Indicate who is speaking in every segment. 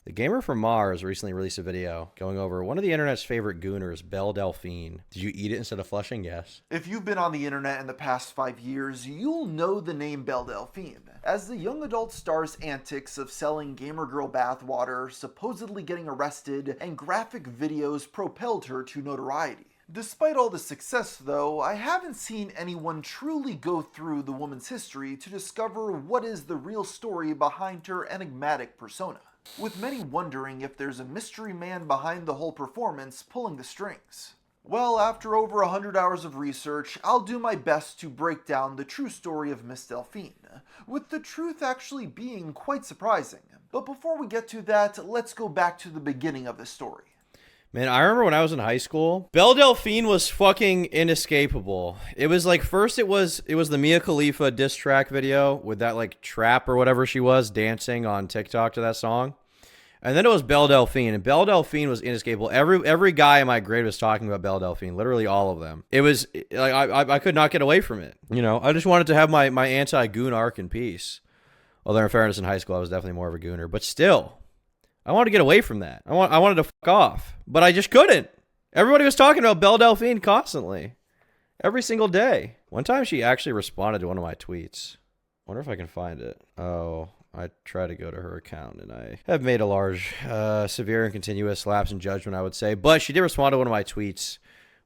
Speaker 1: The gamer from Mars recently released a video going over one of the internet's favorite gooners, Belle Delphine. Did you eat it instead of flushing? Yes.
Speaker 2: If you've been on the internet in the past 5 years, you'll know the name Belle Delphine, as the young adult star's antics of selling gamer girl bathwater, supposedly getting arrested, and graphic videos propelled her to notoriety. Despite all the success, though, I haven't seen anyone truly go through the woman's history to discover what is the real story behind her enigmatic persona, with many wondering if there's a mystery man behind the whole performance pulling the strings. Well, after over 100 hours of research, I'll do my best to break down the true story of Miss Delphine, with the truth actually being quite surprising. But before we get to that, let's go back to the beginning of the story.
Speaker 1: Man, I remember when I was in high school, Belle Delphine was fucking inescapable. It was like, first it was the Mia Khalifa diss track video with that like trap or whatever she was dancing on TikTok to that song. And then it was Belle Delphine, and Belle Delphine was inescapable. Every guy in my grade was talking about Belle Delphine, literally all of them. It was like I could not get away from it. You know, I just wanted to have my anti-goon arc in peace. Although in fairness, in high school I was definitely more of a gooner, but still, I wanted to get away from that. I wanted to fuck off, but I just couldn't. Everybody was talking about Belle Delphine constantly, every single day. One time she actually responded to one of my tweets. Wonder if I can find it. Oh, I try to go to her account, and I have made a large, severe and continuous lapse in judgment, I would say. But she did respond to one of my tweets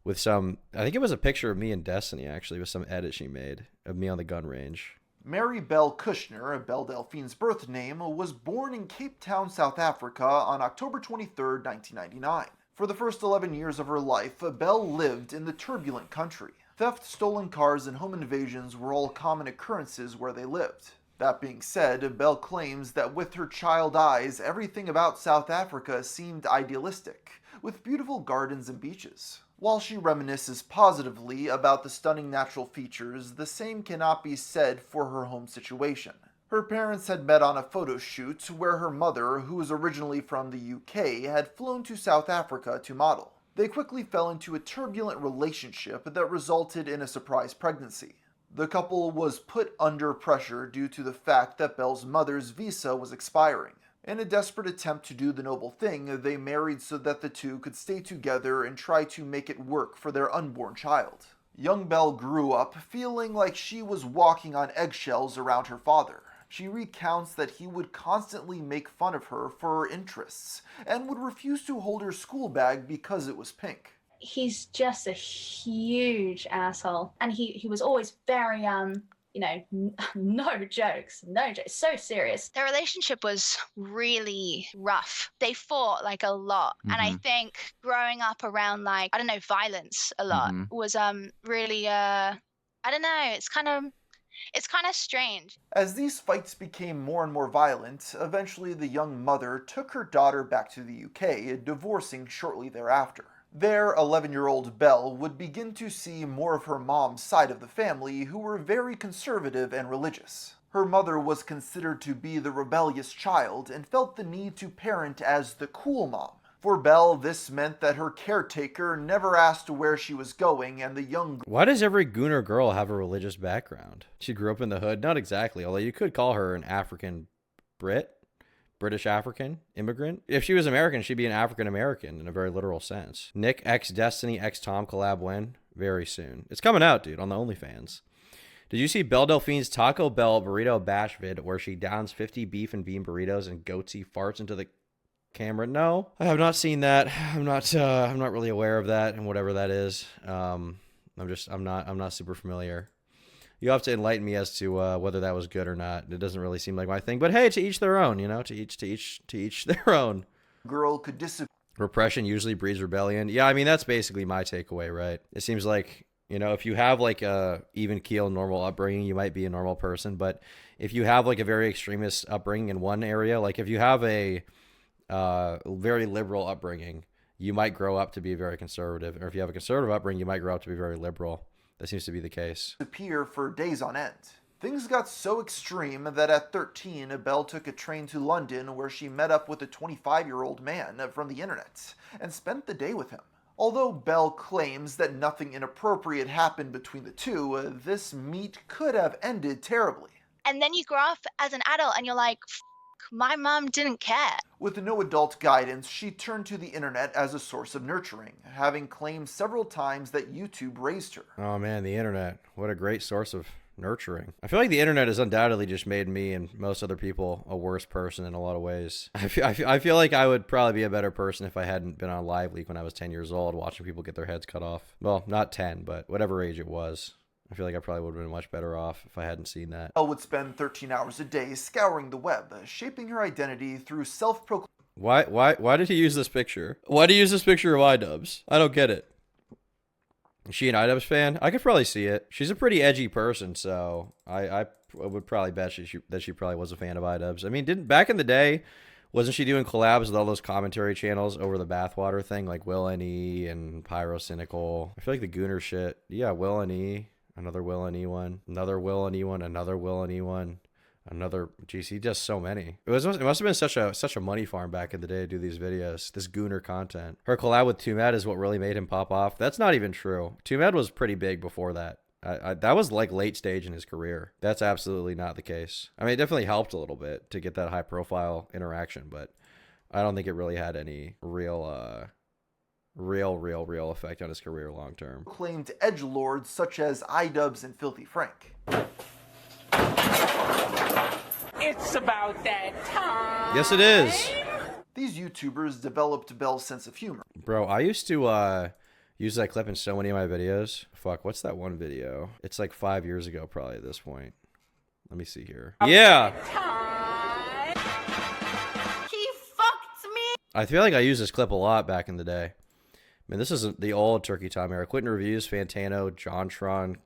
Speaker 1: with some, I think it was a picture of me and Destiny, actually, with some edit she made of me on the gun range.
Speaker 2: Mary Belle Kushner, Belle Delphine's birth name, was born in Cape Town, South Africa on October 23, 1999. For the first 11 years of her life, Belle lived in the turbulent country. Theft, stolen cars, and home invasions were all common occurrences where they lived. That being said, Belle claims that with her child eyes, everything about South Africa seemed idealistic, with beautiful gardens and beaches. While she reminisces positively about the stunning natural features, the same cannot be said for her home situation. Her parents had met on a photo shoot where her mother, who was originally from the UK, had flown to South Africa to model. They quickly fell into a turbulent relationship that resulted in a surprise pregnancy. The couple was put under pressure due to the fact that Belle's mother's visa was expiring. In a desperate attempt to do the noble thing, they married so that the two could stay together and try to make it work for their unborn child. Young Belle grew up feeling like she was walking on eggshells around her father. She recounts that he would constantly make fun of her for her interests and would refuse to hold her school bag because it was pink.
Speaker 3: He's just a huge asshole, and he was always very no jokes, so serious.
Speaker 4: Their relationship was really rough. They fought like a lot. And I think growing up around like, I don't know, violence a lot was really I don't know, it's kind of strange.
Speaker 2: As these fights became more and more violent, eventually the young mother took her daughter back to the UK, divorcing shortly thereafter. There, 11-year-old Belle would begin to see more of her mom's side of the family, who were very conservative and religious. Her mother was considered to be the rebellious child and felt the need to parent as the cool mom. For Belle, this meant that her caretaker never asked where she was going, and the young...
Speaker 1: Why does every gooner girl have a religious background? She grew up in the hood? Not exactly, although you could call her an African Brit. British African immigrant. If she was American, she'd be an African American in a very literal sense. Nick X Destiny X Tom collab when? Very soon. It's coming out, dude, on the OnlyFans. Did you see Belle Delphine's Taco Bell burrito bash vid where she downs 50 beef and bean burritos and goatsy farts into the camera? No, I have not seen that. I'm not really aware of that and whatever that is. I'm not super familiar. You'll have to enlighten me as to whether that was good or not. It doesn't really seem like my thing, but hey, to each their own, you know, to each their own.
Speaker 2: Girl could disagree.
Speaker 1: Repression usually breeds rebellion. Yeah, I mean, that's basically my takeaway, right? It seems like, you know, if you have like a even keel normal upbringing, you might be a normal person. But if you have like a very extremist upbringing in one area, like if you have a very liberal upbringing, you might grow up to be very conservative. Or if you have a conservative upbringing, you might grow up to be very liberal. That seems to be the case.
Speaker 2: Disappear for days on end. Things got so extreme that at 13, Belle took a train to London where she met up with a 25-year-old man from the internet and spent the day with him. Although Belle claims that nothing inappropriate happened between the two, this meet could have ended terribly.
Speaker 4: And then you grow up as an adult and you're like, My mom didn't care.
Speaker 2: With no adult guidance, she turned to the internet as a source of nurturing, having claimed several times that YouTube raised her.
Speaker 1: Oh man, the internet. What a great source of nurturing. I feel like the internet has undoubtedly just made me and most other people a worse person in a lot of ways. I feel like I would probably be a better person if I hadn't been on Live Leak when I was 10 years old watching people get their heads cut off. Well, not 10, but whatever age it was. I feel like I probably would have been much better off if I hadn't seen that.
Speaker 2: Belle would spend 13 hours a day scouring the web, shaping her identity through self-proclaimed...
Speaker 1: Why did he use this picture? Why did he use this picture of iDubbbz? I don't get it. Is she an iDubbbz fan? I could probably see it. She's a pretty edgy person, so I would probably bet that she probably was a fan of iDubbbz. I mean, back in the day, wasn't she doing collabs with all those commentary channels over the Bathwater thing, like Will and E and Pyro Cynical? I feel like the Gooner shit. Yeah, Will and E, another Will and E one, another Will and E one, another Will and E one. Another, geez, he does so many. It must have been such a money farm back in the day to do these videos, this Gooner content. Her collab with Tumed is what really made him pop off. That's not even true. Tumed was pretty big before that. That was like late stage in his career. That's absolutely not the case. I mean, it definitely helped a little bit to get that high profile interaction, but I don't think it really had any real effect on his career long term.
Speaker 2: ...claimed edgelords such as iDubbbz and Filthy Frank.
Speaker 5: It's about that time.
Speaker 1: Yes, it is.
Speaker 2: These YouTubers developed Belle's sense of humor.
Speaker 1: Bro, I used to use that clip in so many of my videos. Fuck, what's that one video? It's like 5 years ago probably at this point. Let me see here. Yeah.
Speaker 5: He fucked me.
Speaker 1: I feel like I used this clip a lot back in the day. Man, this is the old Turkey Time era. Quentin Reviews, Fantano, JonTron.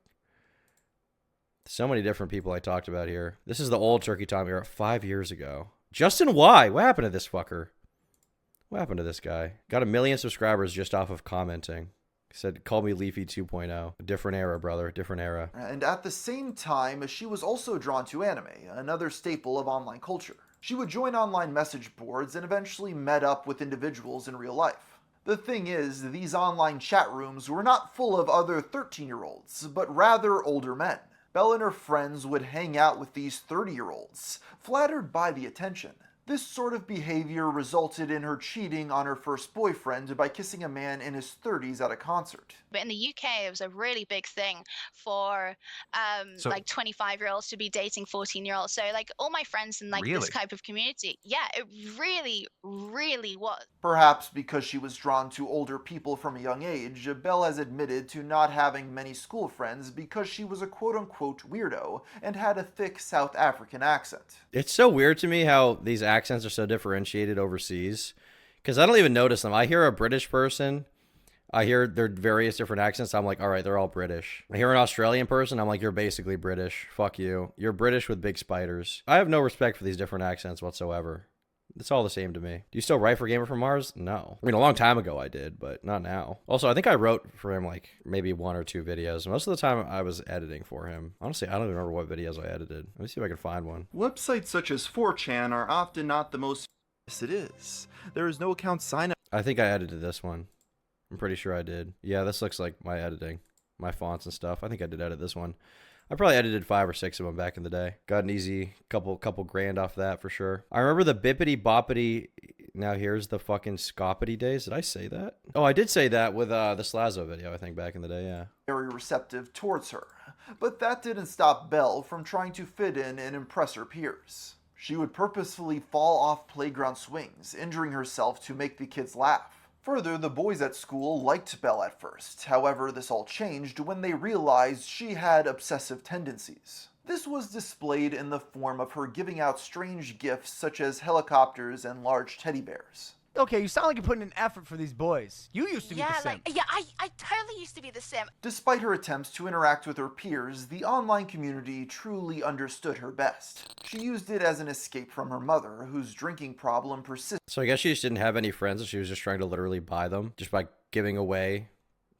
Speaker 1: So many different people I talked about here. This is the old Turkey Time era 5 years ago. Justin Y. What happened to this fucker? What happened to this guy? Got 1 million subscribers just off of commenting. He said, call me Leafy 2.0. A different era, brother. Different era.
Speaker 2: And at the same time, she was also drawn to anime, another staple of online culture. She would join online message boards and eventually met up with individuals in real life. The thing is, these online chat rooms were not full of other 13-year-olds, but rather older men. Belle and her friends would hang out with these 30-year-olds, flattered by the attention. This sort of behavior resulted in her cheating on her first boyfriend by kissing a man in his 30s at a concert.
Speaker 4: But in the UK, it was a really big thing for like 25-year-olds to be dating 14-year-olds. So like all my friends in like this type of community, yeah, it really, really was.
Speaker 2: Perhaps because she was drawn to older people from a young age, Belle has admitted to not having many school friends because she was a quote-unquote weirdo and had a thick South African accent.
Speaker 1: It's so weird to me how these accents are so differentiated overseas, because I don't even notice them. I hear a British person, I hear their various different accents, I'm like, all right, they're all British. I hear an Australian person, I'm like, you're basically British. Fuck you. You're British with big spiders. I have no respect for these different accents whatsoever. It's all the same to me. Do you still write for Gamer from Mars? No. I mean, a long time ago I did, but not now. Also, I think I wrote for him like maybe 1 or 2 videos. Most of the time I was editing for him. Honestly, I don't even remember what videos I edited. Let me see if I can find one.
Speaker 6: Websites such as 4chan are often not the most... Yes, it is. There is no account sign-up.
Speaker 1: I think I edited this one. I'm pretty sure I did. Yeah, this looks like my editing. My fonts and stuff. I think I did edit this one. I probably edited 5 or 6 of them back in the day. Got an easy couple grand off that for sure. I remember the bippity boppity. Now here's the fucking scoppity days. Did I say that? Oh, I did say that with the Slazo video, I think, back in the day, yeah.
Speaker 2: Very receptive towards her. But that didn't stop Belle from trying to fit in and impress her peers. She would purposefully fall off playground swings, injuring herself to make the kids laugh. Further, the boys at school liked Belle at first. However, this all changed when they realized she had obsessive tendencies. This was displayed in the form of her giving out strange gifts such as helicopters and large teddy bears.
Speaker 7: Okay, you sound like you're putting in effort for these boys. You used to be the sim.
Speaker 5: I totally used to be the sim.
Speaker 2: Despite her attempts to interact with her peers, the online community truly understood her best. She used it as an escape from her mother, whose drinking problem persisted.
Speaker 1: So I guess she just didn't have any friends and she was just trying to literally buy them just by giving away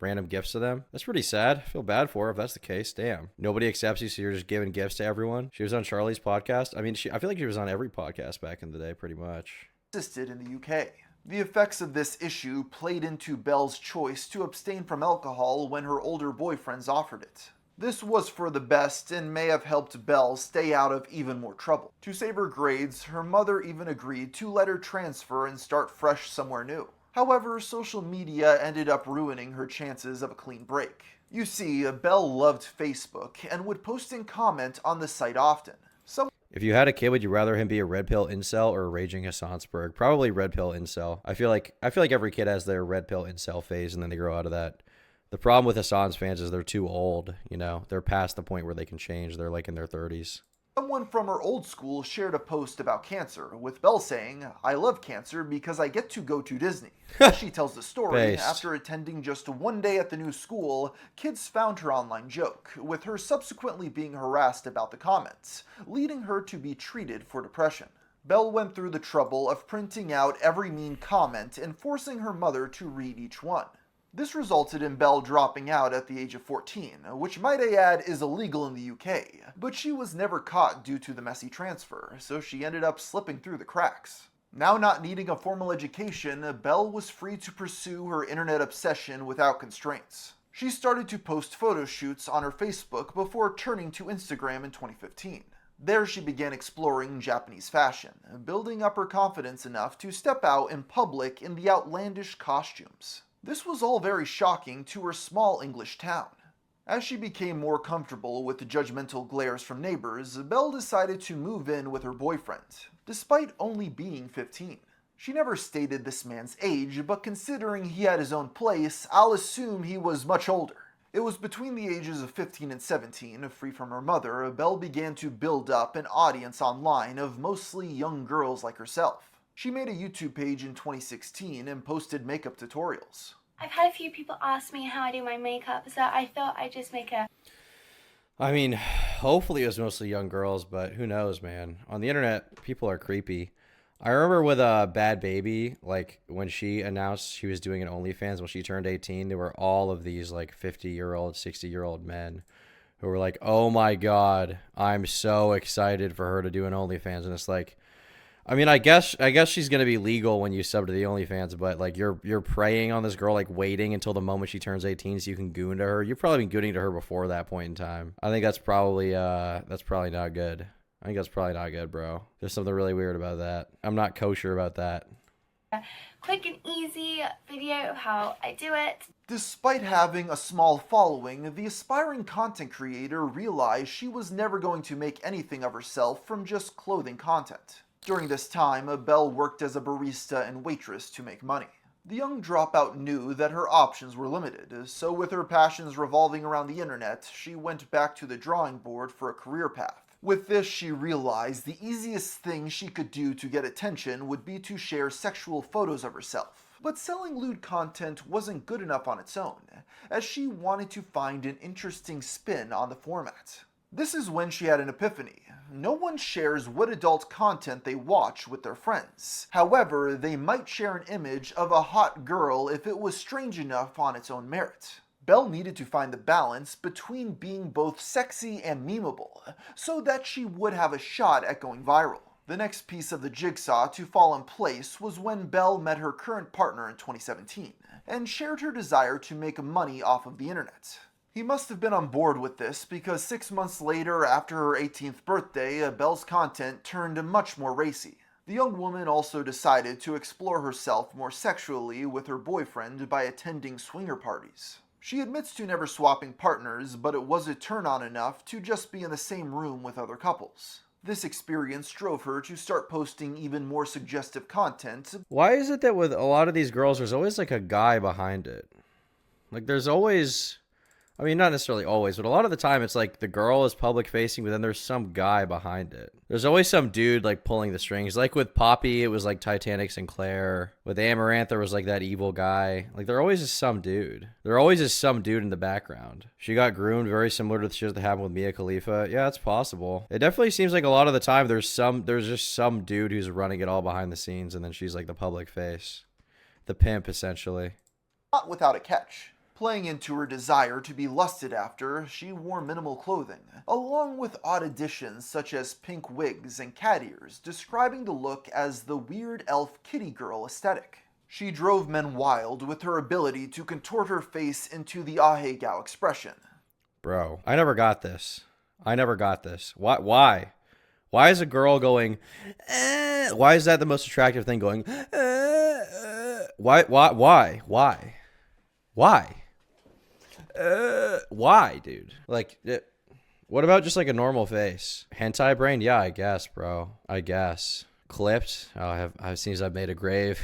Speaker 1: random gifts to them. That's pretty sad. I feel bad for her if that's the case. Damn. Nobody accepts you, so you're just giving gifts to everyone. She was on Charlie's podcast. I mean, I feel like she was on every podcast back in the day, pretty much.
Speaker 2: Persisted in the UK. The effects of this issue played into Belle's choice to abstain from alcohol when her older boyfriends offered it. This was for the best and may have helped Belle stay out of even more trouble. To save her grades, her mother even agreed to let her transfer and start fresh somewhere new. However, social media ended up ruining her chances of a clean break. You see, Belle loved Facebook and would post and comment on the site often.
Speaker 1: If you had a kid, would you rather him be a red pill incel or a raging Hassansberg? Probably red pill incel. I feel like every kid has their red pill incel phase and then they grow out of that. The problem with Hassan's fans is they're too old, you know. They're past the point where they can change. They're like in their 30s.
Speaker 2: Someone from her old school shared a post about cancer, with Belle saying, "I love cancer because I get to go to Disney." As she tells the story, after attending just one day at the new school, kids found her online joke, with her subsequently being harassed about the comments, leading her to be treated for depression. Belle went through the trouble of printing out every mean comment and forcing her mother to read each one. This resulted in Belle dropping out at the age of 14, which might I add is illegal in the UK, but she was never caught due to the messy transfer, so she ended up slipping through the cracks. Now not needing a formal education, Belle was free to pursue her internet obsession without constraints. She started to post photo shoots on her Facebook before turning to Instagram in 2015. There she began exploring Japanese fashion, building up her confidence enough to step out in public in the outlandish costumes. This was all very shocking to her small English town. As she became more comfortable with the judgmental glares from neighbors, Belle decided to move in with her boyfriend, despite only being 15. She never stated this man's age, but considering he had his own place, I'll assume he was much older. It was between the ages of 15 and 17, free from her mother, Belle began to build up an audience online of mostly young girls like herself. She made a YouTube page in 2016 and posted makeup tutorials.
Speaker 8: I've had a few people ask me how I do my makeup, so I thought I'd just make a...
Speaker 1: I mean, hopefully it was mostly young girls, but who knows, man. On the internet, people are creepy. I remember with Bad Baby, like when she announced she was doing an OnlyFans when she turned 18, there were all of these like 50-year-old, 60-year-old men who were like, "Oh my God, I'm so excited for her to do an OnlyFans." And it's like, I mean, I guess she's gonna be legal when you sub to the OnlyFans, but like you're preying on this girl, like waiting until the moment she turns 18 so you can goon to her. You've probably been gooning to her before that point in time. I think that's probably not good. I think that's probably not good, bro. There's something really weird about that. I'm not kosher about that.
Speaker 8: Quick and easy video of how I do it.
Speaker 2: Despite having a small following, the aspiring content creator realized she was never going to make anything of herself from just clothing content. During this time, Belle worked as a barista and waitress to make money. The young dropout knew that her options were limited, so with her passions revolving around the internet, she went back to the drawing board for a career path. With this, she realized the easiest thing she could do to get attention would be to share sexual photos of herself. But selling lewd content wasn't good enough on its own, as she wanted to find an interesting spin on the format. This is when she had an epiphany. No one shares what adult content they watch with their friends. However, they might share an image of a hot girl if it was strange enough on its own merit. Belle needed to find the balance between being both sexy and memeable, so that she would have a shot at going viral. The next piece of the jigsaw to fall in place was when Belle met her current partner in 2017, and shared her desire to make money off of the internet. He must have been on board with this because 6 months later, after her 18th birthday, Belle's content turned much more racy. The young woman also decided to explore herself more sexually with her boyfriend by attending swinger parties. She admits to never swapping partners, but it was a turn-on enough to just be in the same room with other couples. This experience drove her to start posting even more suggestive content.
Speaker 1: Why is it that with a lot of these girls, there's always like a guy behind it? Like there's always... I mean, not necessarily always, but a lot of the time it's like the girl is public facing, but then there's some guy behind it. There's always some dude like pulling the strings. Like with Poppy, it was like Titanic Sinclair. With Amaranth, there was like that evil guy. Like there always is some dude. There always is some dude in the background. She got groomed very similar to the shit that happened with Mia Khalifa. Yeah, it's possible. It definitely seems like a lot of the time there's just some dude who's running it all behind the scenes, and then she's like the public face. The pimp, essentially.
Speaker 2: Not without a catch. Playing into her desire to be lusted after, she wore minimal clothing, along with odd additions such as pink wigs and cat ears, describing the look as the weird elf kitty girl aesthetic. She drove men wild with her ability to contort her face into the ahegao expression.
Speaker 1: Bro, I never got this. I never got this. Why? Why is a girl going, why is that the most attractive thing going, Why? Why, dude? Like, what about just like a normal face? Hentai brain? Yeah, I guess, bro. I guess. Clipped? Oh, it seems I've made a grave.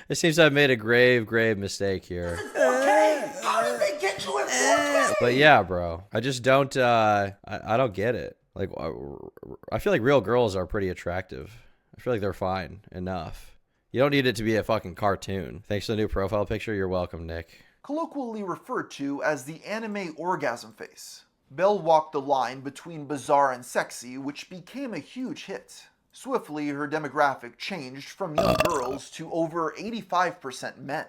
Speaker 1: It seems I've made a grave mistake here.
Speaker 2: How did they get you at 4K?
Speaker 1: But yeah, bro. I just don't, I don't get it. Like, I feel like real girls are pretty attractive. I feel like they're fine enough. You don't need it to be a fucking cartoon. Thanks for the new profile picture. You're welcome, Nick.
Speaker 2: Colloquially referred to as the anime orgasm face, Belle walked the line between bizarre and sexy, which became a huge hit. Swiftly, her demographic changed from young girls to over 85% men.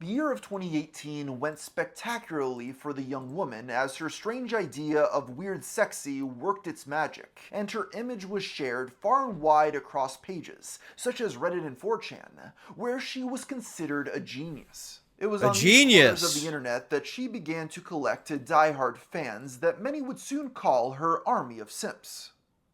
Speaker 2: The year of 2018 went spectacularly for the young woman as her strange idea of weird sexy worked its magic, and her image was shared far and wide across pages, such as Reddit and 4chan, where she was considered a genius. It was on these corners of the internet that she began to collect diehard fans that many would soon call her army of simps.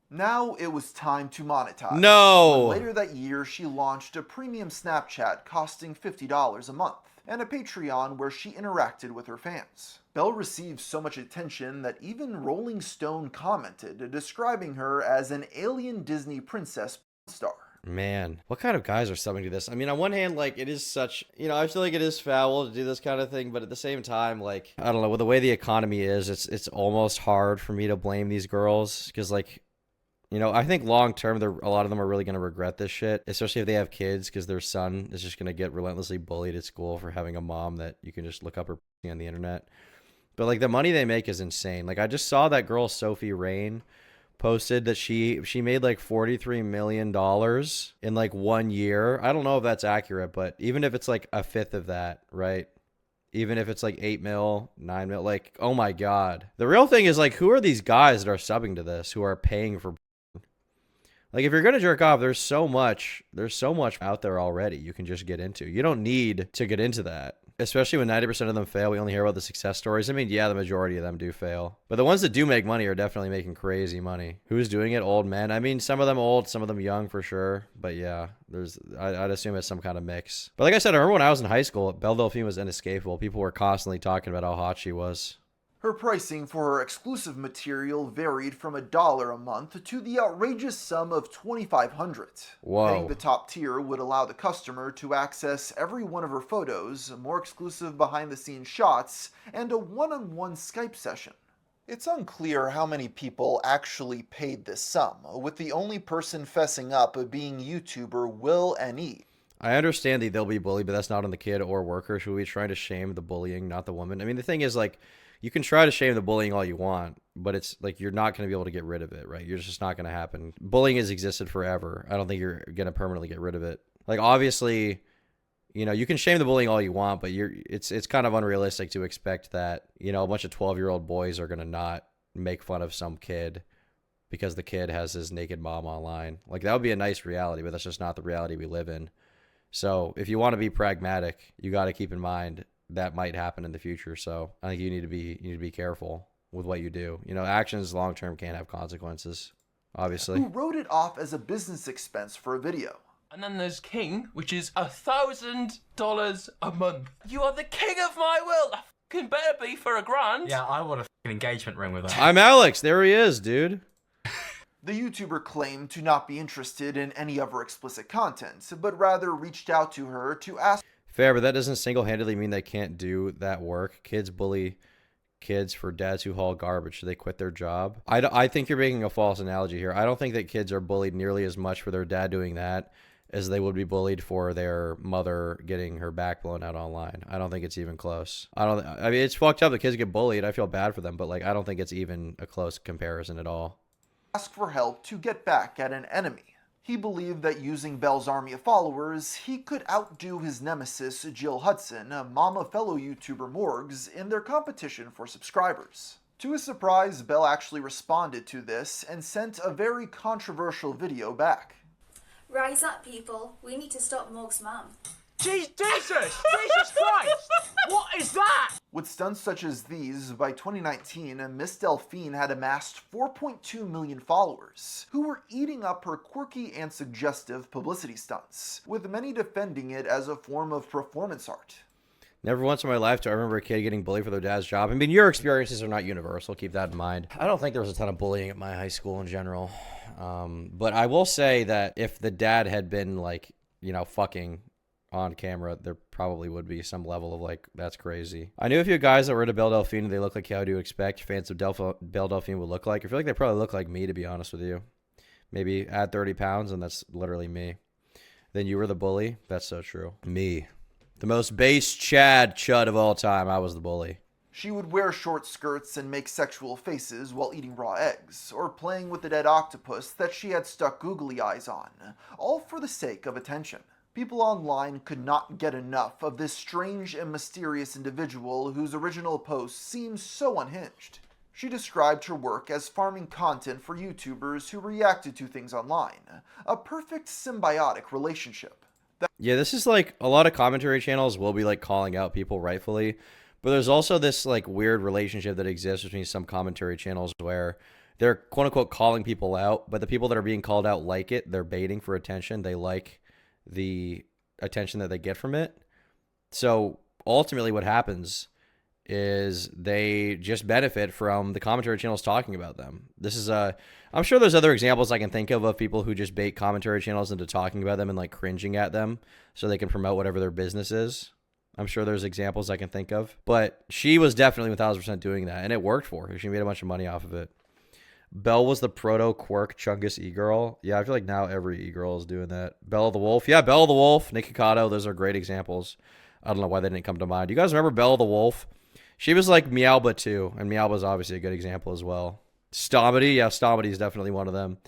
Speaker 2: Now it was time to monetize.
Speaker 1: No!
Speaker 2: When later that year, she launched a premium Snapchat costing $50 a month, and a Patreon where she interacted with her fans. Belle received so much attention that even Rolling Stone commented, describing her as an alien Disney princess star.
Speaker 1: Man, what kind of guys are subbing to this? I mean, on one hand, like, it is such, you know, I feel like it is foul to do this kind of thing, but at the same time, like, I don't know, with the way the economy is, it's almost hard for me to blame these girls, because, like, you know, I think long term, a lot of them are really going to regret this shit, especially if they have kids, because their son is just going to get relentlessly bullied at school for having a mom that you can just look up her on the internet. But, like, the money they make is insane. Like, I just saw that girl, Sophie Rain, posted that she made like $43 million in like 1 year. I don't know if that's accurate, but even if it's like a fifth of that, right? Even if it's like 8 mil, 9 mil, like, oh my God. The real thing is, like, who are these guys that are subbing to this, who are paying for, like, if you're going to jerk off, there's so much out there already you can just get into. You don't need to get into that. Especially when 90% of them fail. We only hear about the success stories. I mean, yeah, the majority of them do fail. But the ones that do make money are definitely making crazy money. Who's doing it? Old men. I mean, some of them old, some of them young for sure. But yeah, I'd assume it's some kind of mix. But like I said, I remember when I was in high school, Belle Delphine was inescapable. People were constantly talking about how hot she was.
Speaker 2: Her pricing for her exclusive material varied from $1 a month to the outrageous sum of $2,500.
Speaker 1: Whoa.
Speaker 2: Paying the top tier would allow the customer to access every one of her photos, more exclusive behind-the-scenes shots, and a one-on-one Skype session. It's unclear how many people actually paid this sum, with the only person fessing up being YouTuber Will N.E.
Speaker 1: I understand that they'll be bullied, but that's not on the kid or worker. Should we be trying to shame the bullying, not the woman? I mean, the thing is, like, you can try to shame the bullying all you want, but it's like you're not going to be able to get rid of it, right? You're just not going to happen. Bullying has existed forever. I don't think you're going to permanently get rid of it. Like, obviously, you know, you can shame the bullying all you want, but it's kind of unrealistic to expect that, you know, a bunch of 12-year-old boys are going to not make fun of some kid because the kid has his naked mom online. Like, that would be a nice reality, but that's just not the reality we live in. So if you want to be pragmatic, you got to keep in mind that might happen in the future. So I think you need to be careful with what you do. You know, actions long term can have consequences, obviously.
Speaker 2: Who wrote it off as a business expense for a video.
Speaker 9: And then there's King, which is $1,000 a month. You are the king of my world. I fucking better be for $1,000.
Speaker 10: Yeah, I want a fucking engagement ring with her.
Speaker 1: I'm Alex. There he is, dude.
Speaker 2: The YouTuber claimed to not be interested in any of her explicit content, but rather reached out to her to ask.
Speaker 1: Fair, but that doesn't single-handedly mean they can't do that work. Kids bully kids for dads who haul garbage. Should they quit their job? I think you're making a false analogy here. I don't think that kids are bullied nearly as much for their dad doing that as they would be bullied for their mother getting her back blown out online. I don't think it's even close. I mean, it's fucked up that kids get bullied. I feel bad for them, but like, I don't think it's even a close comparison at all.
Speaker 2: Ask for help to get back at an enemy. He believed that using Belle's army of followers, he could outdo his nemesis Jill Hudson, a mom of fellow YouTuber Morgs, in their competition for subscribers. To his surprise, Belle actually responded to this and sent a very controversial video back.
Speaker 8: Rise up, people. We need to stop Morg's mum.
Speaker 7: Jesus Christ! What is that?
Speaker 2: With stunts such as these, by 2019, Miss Delphine had amassed 4.2 million followers, who were eating up her quirky and suggestive publicity stunts, with many defending it as a form of performance art.
Speaker 1: Never once in my life do I remember a kid getting bullied for their dad's job. I mean, your experiences are not universal. Keep that in mind. I don't think there was a ton of bullying at my high school in general. But I will say that if the dad had been, like, you know, fucking on camera, there probably would be some level of, like, that's crazy. I knew a few guys that were into Belle Delphine, and they look like how do you expect fans of Belle Delphine would look like. I feel like they probably look like me, to be honest with you. Maybe add 30 pounds, and that's literally me. Then you were the bully? That's so true. Me. The most base chud of all time. I was the bully.
Speaker 2: She would wear short skirts and make sexual faces while eating raw eggs, or playing with the dead octopus that she had stuck googly eyes on, all for the sake of attention. People online could not get enough of this strange and mysterious individual whose original posts seemed so unhinged. She described her work as farming content for YouTubers who reacted to things online, a perfect symbiotic relationship.
Speaker 1: Yeah, this is like a lot of commentary channels will be like calling out people rightfully, but there's also this like weird relationship that exists between some commentary channels where they're quote unquote calling people out, but the people that are being called out like it. They're baiting for attention. They like the attention that they get from it. So ultimately what happens is they just benefit from the commentary channels talking about them. This is I'm sure there's other examples I can think of people who just bait commentary channels into talking about them and like cringing at them so they can promote whatever their business is. I'm sure there's examples I can think of, but she was definitely 1000% doing that, and it worked for her. She made a bunch of money off of it. Belle was the proto quirk Chungus e-girl. Yeah, I feel like now every e-girl is doing that. Belle the Wolf. Yeah, Belle the Wolf, Nick Hikato, those are great examples. I don't know why they didn't come to mind. You guys remember Belle the Wolf? She was like Meowba too, and Meowba's obviously a good example as well. Stomedy, yeah, Stomedy is definitely one of them.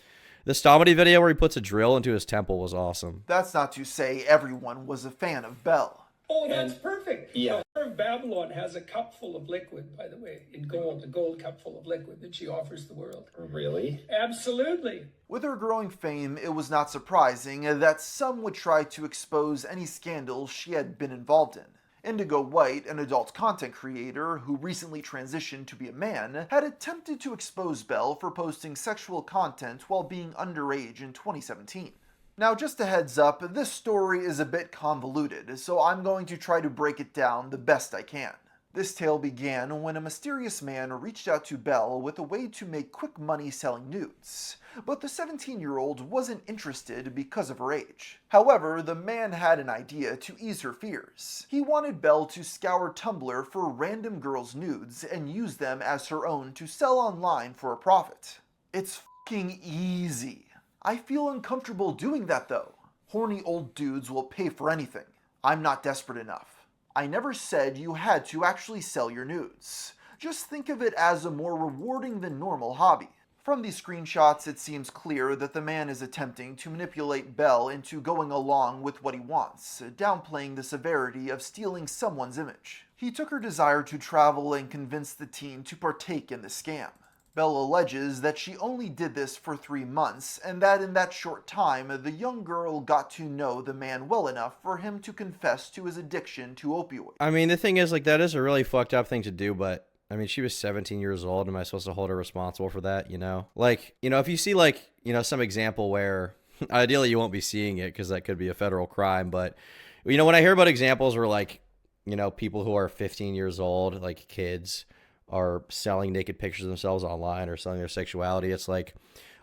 Speaker 1: The Stomedy video where he puts a drill into his temple was awesome.
Speaker 2: That's not to say everyone was a fan of Belle.
Speaker 11: Oh, that's perfect. Yeah. The of Babylon has a cup full of liquid, by the way, in gold, a gold cup full of liquid that she offers the world. Really? Absolutely.
Speaker 2: With her growing fame, it was not surprising that some would try to expose any scandals she had been involved in. Indigo White, an adult content creator who recently transitioned to be a man, had attempted to expose Belle for posting sexual content while being underage in 2017. Now, just a heads up, this story is a bit convoluted, so I'm going to try to break it down the best I can. This tale began when a mysterious man reached out to Belle with a way to make quick money selling nudes, but the 17-year-old wasn't interested because of her age. However, the man had an idea to ease her fears. He wanted Belle to scour Tumblr for random girls' nudes and use them as her own to sell online for a profit. It's fucking easy. I feel uncomfortable doing that though. Horny old dudes will pay for anything. I'm not desperate enough. I never said you had to actually sell your nudes. Just think of it as a more rewarding than normal hobby. From these screenshots, it seems clear that the man is attempting to manipulate Belle into going along with what he wants, downplaying the severity of stealing someone's image. He took her desire to travel and convinced the teen to partake in the scam. Belle alleges that she only did this for 3 months, and that in that short time, the young girl got to know the man well enough for him to confess to his addiction to opioids.
Speaker 1: I mean, the thing is, like, that is a really fucked up thing to do, but, I mean, she was 17 years old. Am I supposed to hold her responsible for that, you know? Like, you know, if you see, like, you know, some example where, ideally you won't be seeing it because that could be a federal crime, but, you know, when I hear about examples where, like, you know, people who are 15 years old, like kids, are selling naked pictures of themselves online or selling their sexuality, it's like,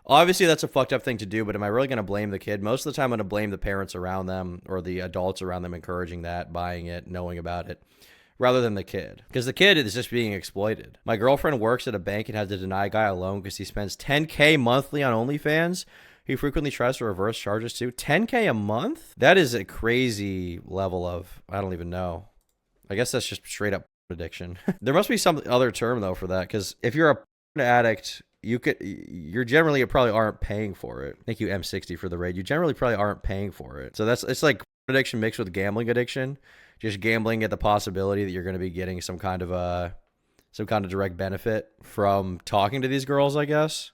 Speaker 1: obviously that's a fucked up thing to do, but am I really going to blame the kid? Most of the time I'm going to blame the parents around them or the adults around them encouraging that, buying it, knowing about it, rather than the kid. Because the kid is just being exploited. My girlfriend works at a bank and had to deny a guy a loan because he spends $10K monthly on OnlyFans. He frequently tries to reverse charges too. $10K a month? That is a crazy level of, I don't even know. I guess that's just straight up addiction. There must be some other term though for that, because if you're a addict, you're generally probably aren't paying for it. Thank you M60 for the raid. You generally probably aren't paying for it. So it's like addiction mixed with gambling addiction. Just gambling at the possibility that you're going to be getting some kind of direct benefit from talking to these girls, I guess.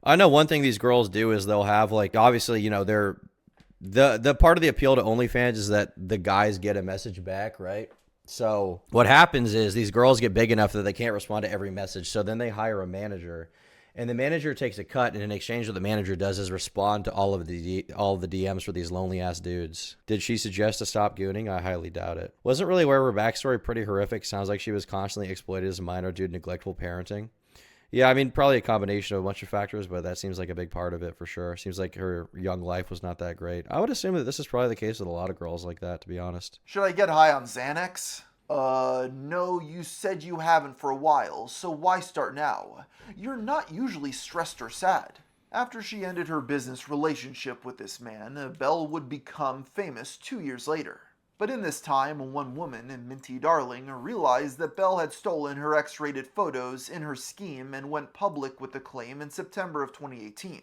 Speaker 1: I know one thing these girls do is they'll have, like, obviously, you know, they're the part of the appeal to OnlyFans is that the guys get a message back, right? So what happens is these girls get big enough that they can't respond to every message. So then they hire a manager, and the manager takes a cut, and in exchange what the manager does is respond to all of the DMs for these lonely ass dudes. Did she suggest to stop gooning? I highly doubt it. Wasn't really aware of her backstory. Pretty horrific. Sounds like she was constantly exploited as a minor due to neglectful parenting. Yeah, I mean, probably a combination of a bunch of factors, but that seems like a big part of it for sure. Seems like her young life was not that great. I would assume that this is probably the case with a lot of girls like that, to be honest.
Speaker 2: Should I get high on Xanax? No, you said you haven't for a while, so why start now? You're not usually stressed or sad. After she ended her business relationship with this man, Belle would become famous 2 years later. But in this time, one woman, Minty Darling, realized that Belle had stolen her X-rated photos in her scheme and went public with the claim in September of 2018.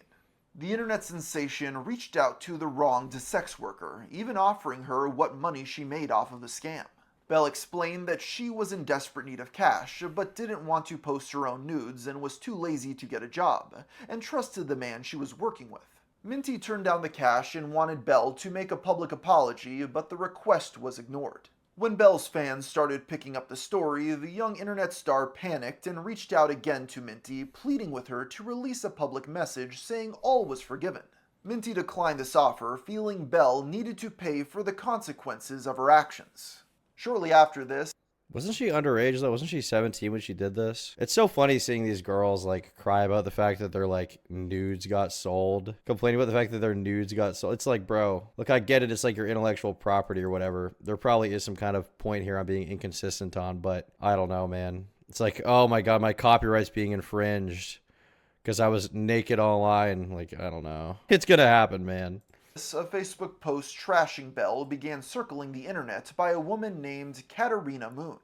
Speaker 2: The internet sensation reached out to the wronged sex worker, even offering her what money she made off of the scam. Belle explained that she was in desperate need of cash, but didn't want to post her own nudes and was too lazy to get a job, and trusted the man she was working with. Minty turned down the cash and wanted Belle to make a public apology, but the request was ignored. When Belle's fans started picking up the story, the young internet star panicked and reached out again to Minty, pleading with her to release a public message saying all was forgiven. Minty declined this offer, feeling Belle needed to pay for the consequences of her actions. Shortly after this,
Speaker 1: wasn't she underage though? Wasn't she 17 when she did this? It's so funny seeing these girls like cry about the fact that their like nudes got sold, complaining about the fact that their nudes got sold. It's like, bro, look, I get it. It's like your intellectual property or whatever. There probably is some kind of point here I'm being inconsistent on, but I don't know, man. It's like, oh my God, my copyright's being infringed because I was naked online. Like, I don't know. It's gonna happen, man.
Speaker 2: A Facebook post trashing Belle began circling the internet by a woman named Katarina Moon.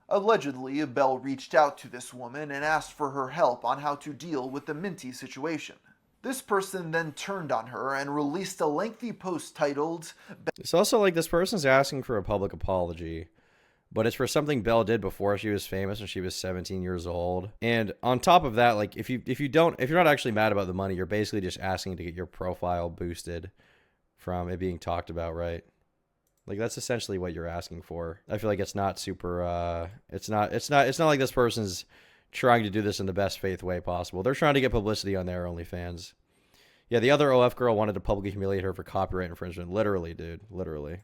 Speaker 2: Allegedly, Belle reached out to this woman and asked for her help on how to deal with the Minty situation. This person then turned on her and released a lengthy post titled...
Speaker 1: It's also like this person's asking for a public apology, but it's for something Belle did before she was famous when she was 17 years old. And on top of that, like if you're not actually mad about the money, you're basically just asking to get your profile boosted from it being talked about, right? Like that's essentially what you're asking for. I feel like it's not super it's not like this person's trying to do this in the best faith way possible. They're trying to get publicity on their OnlyFans. Yeah, the other OF girl wanted to publicly humiliate her for copyright infringement. Literally, dude. Literally.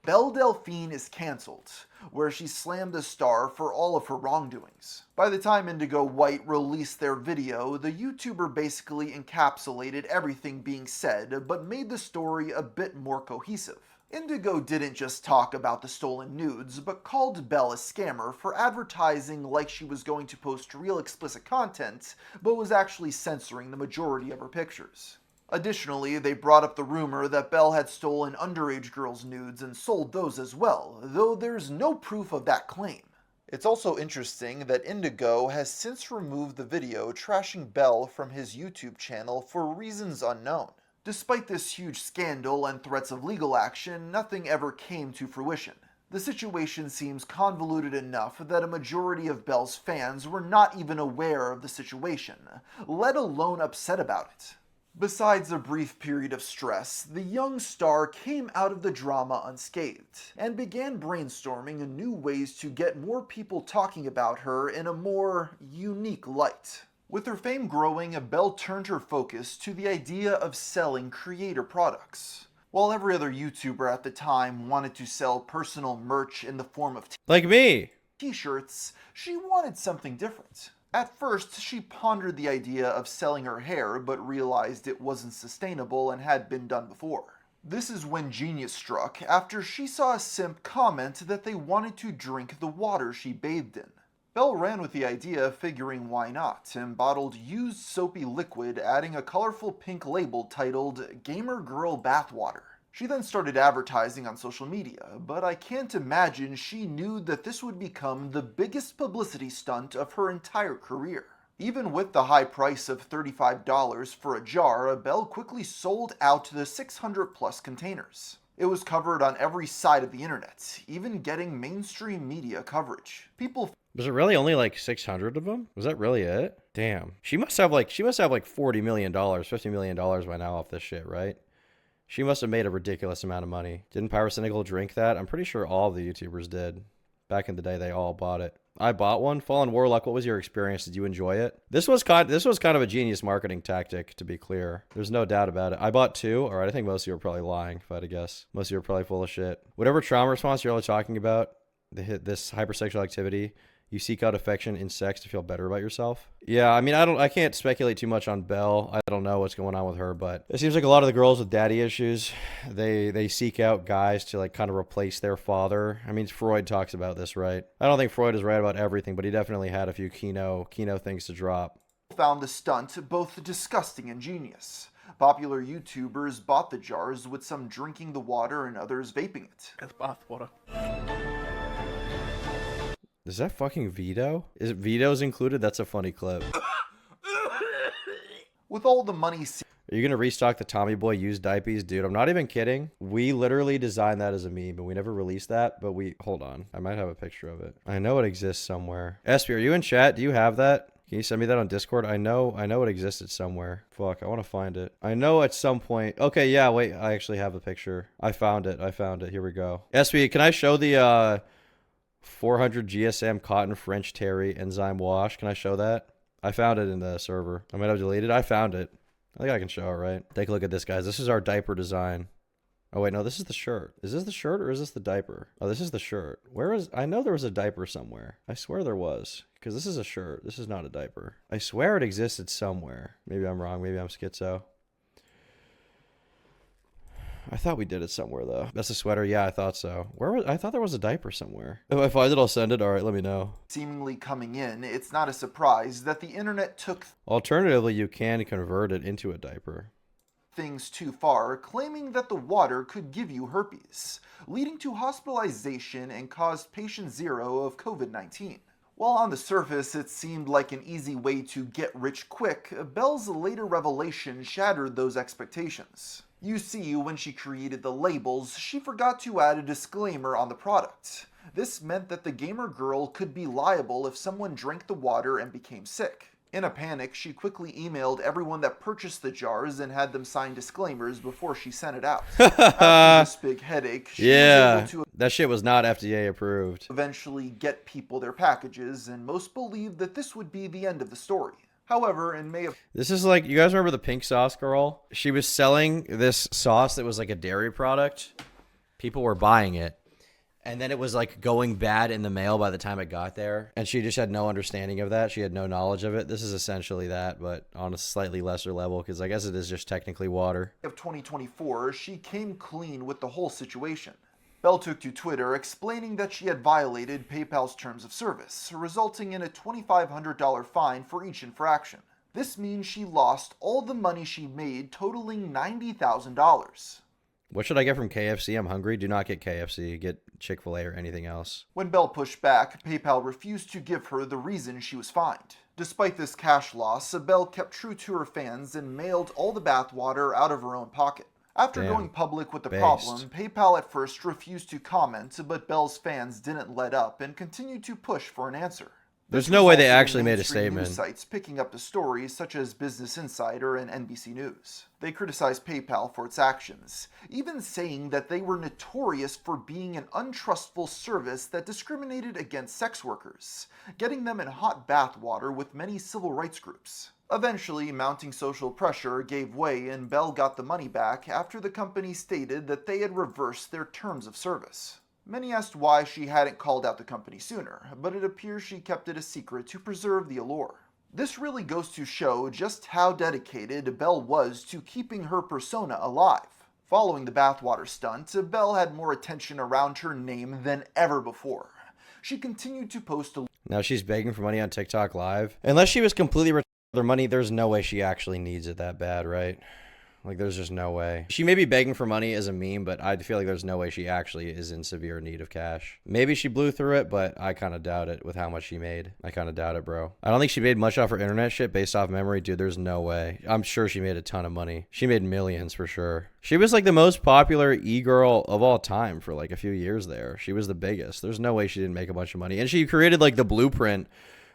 Speaker 2: Belle Delphine is cancelled, where she slammed the star for all of her wrongdoings. By the time Indigo White released their video, the YouTuber basically encapsulated everything being said, but made the story a bit more cohesive. Indigo didn't just talk about the stolen nudes, but called Belle a scammer for advertising like she was going to post real explicit content, but was actually censoring the majority of her pictures. Additionally, they brought up the rumor that Belle had stolen underage girls' nudes and sold those as well, though there's no proof of that claim. It's also interesting that Indigo has since removed the video trashing Belle from his YouTube channel for reasons unknown. Despite this huge scandal and threats of legal action, nothing ever came to fruition. The situation seems convoluted enough that a majority of Belle's fans were not even aware of the situation, let alone upset about it. Besides a brief period of stress, the young star came out of the drama unscathed, and began brainstorming new ways to get more people talking about her in a more unique light. With her fame growing, Belle turned her focus to the idea of selling creator products. While every other YouTuber at the time wanted to sell personal merch in the form of
Speaker 1: like me
Speaker 2: t-shirts, she wanted something different. At first, she pondered the idea of selling her hair, but realized it wasn't sustainable and had been done before. This is when genius struck after she saw a simp comment that they wanted to drink the water she bathed in. Belle ran with the idea, figuring why not, and bottled used soapy liquid, adding a colorful pink label titled Gamer Girl Bathwater. She then started advertising on social media, but I can't imagine she knew that this would become the biggest publicity stunt of her entire career. Even with the high price of $35 for a jar, Belle quickly sold out the 600 plus containers. It was covered on every side of the internet, even getting mainstream media coverage.
Speaker 1: Was it really only like 600 of them? Was that really it? Damn. She must have like $40 million, $50 million by now off this shit, right? She must have made a ridiculous amount of money. Didn't Pyrocynical drink that? I'm pretty sure all of the YouTubers did. Back in the day, they all bought it. I bought one. Fallen Warlock, what was your experience? Did you enjoy it? This was kind of a genius marketing tactic, to be clear. There's no doubt about it. I bought 2. All right, I think most of you are probably lying, if I had to guess. Most of you are probably full of shit. Whatever trauma response you're all talking about, this hypersexual activity, you seek out affection in sex to feel better about yourself. Yeah, I mean, I can't speculate too much on Belle. I don't know what's going on with her, but it seems like a lot of the girls with daddy issues, they seek out guys to like kind of replace their father. I mean, Freud talks about this, right? I don't think Freud is right about everything, but he definitely had a few Kino things to drop.
Speaker 2: Found the stunt both disgusting and genius. Popular YouTubers bought the jars, with some drinking the water and others vaping it.
Speaker 12: It's bathwater.
Speaker 1: Is that fucking Vito? Is it Vito's included? That's a funny clip.
Speaker 2: With all the money...
Speaker 1: Are you going to restock the Tommy Boy used diapers? Dude, I'm not even kidding. We literally designed that as a meme, but we never released that. But hold on. I might have a picture of it. I know it exists somewhere. Espy, are you in chat? Do you have that? Can you send me that on Discord? I know it existed somewhere. Fuck, I want to find it. I know at some point. Okay, yeah, wait. I actually have the picture. I found it. Here we go. Espy, can I show the... 400 GSM cotton French terry enzyme wash. Can I show that? I found it in the server. I might have deleted it. I found it. I think I can show it, right? Take a look at this, guys. This is our diaper design. Oh, wait, no, this is the shirt. Is this the shirt or is this the diaper? Oh, this is the shirt. I know there was a diaper somewhere. I swear there was. Because this is a shirt. This is not a diaper. I swear it existed somewhere. Maybe I'm wrong. Maybe I'm schizo. I thought we did it somewhere, though. That's a sweater. Yeah, I thought so. I thought there was a diaper somewhere. If I find it, I'll send it. All right, let me know.
Speaker 2: Seemingly coming in, it's not a surprise that the internet took...
Speaker 1: Alternatively, you can convert it into a diaper.
Speaker 2: ...things too far, claiming that the water could give you herpes, leading to hospitalization and caused patient 0 of COVID-19. While on the surface it seemed like an easy way to get rich quick, Belle's later revelation shattered those expectations. You see, when she created the labels, she forgot to add a disclaimer on the product. This meant that the gamer girl could be liable if someone drank the water and became sick. In a panic, she quickly emailed everyone that purchased the jars and had them sign disclaimers before she sent it out. After this big headache, she was able to...
Speaker 1: That shit was not FDA approved.
Speaker 2: ...eventually get people their packages, and most believed that this would be the end of the story. However, in May of...
Speaker 1: This is like, you guys remember the pink sauce girl? She was selling this sauce that was like a dairy product. People were buying it. And then it was like going bad in the mail by the time it got there. And she just had no understanding of that. She had no knowledge of it. This is essentially that, but on a slightly lesser level, because I guess it is just technically water.
Speaker 2: ...of 2024, she came clean with the whole situation. Belle took to Twitter explaining that she had violated PayPal's terms of service, resulting in a $2,500 fine for each infraction. This means she lost all the money she made, totaling $90,000.
Speaker 1: What should I get from KFC? I'm hungry. Do not get KFC. Get Chick-fil-A or anything else.
Speaker 2: When Belle pushed back, PayPal refused to give her the reason she was fined. Despite this cash loss, Belle kept true to her fans and mailed all the bathwater out of her own pocket. After going public with the problem, PayPal at first refused to comment, but Belle's fans didn't let up and continued to push for an answer.
Speaker 1: There's no way they actually made a statement.
Speaker 2: News sites picking up the stories, such as Business Insider and NBC News. They criticized PayPal for its actions, even saying that they were notorious for being an untrustful service that discriminated against sex workers, getting them in hot bath water with many civil rights groups. Eventually, mounting social pressure gave way and Belle got the money back after the company stated that they had reversed their terms of service. Many asked why she hadn't called out the company sooner, but it appears she kept it a secret to preserve the allure. This really goes to show just how dedicated Belle was to keeping her persona alive. Following the bathwater stunt, Belle had more attention around her name than ever before. She continued to post a...
Speaker 1: Now she's begging for money on TikTok Live. Unless she was completely retarded with her money, there's no way she actually needs it that bad, right? Like, there's just no way. She may be begging for money as a meme, but I feel like there's no way she actually is in severe need of cash. Maybe she blew through it, but I kind of doubt it with how much she made. I kind of doubt it, bro. I don't think she made much off her internet shit based off memory. Dude, there's no way. I'm sure she made a ton of money. She made millions for sure. She was like the most popular e-girl of all time for like a few years there. She was the biggest. There's no way she didn't make a bunch of money. And she created like the blueprint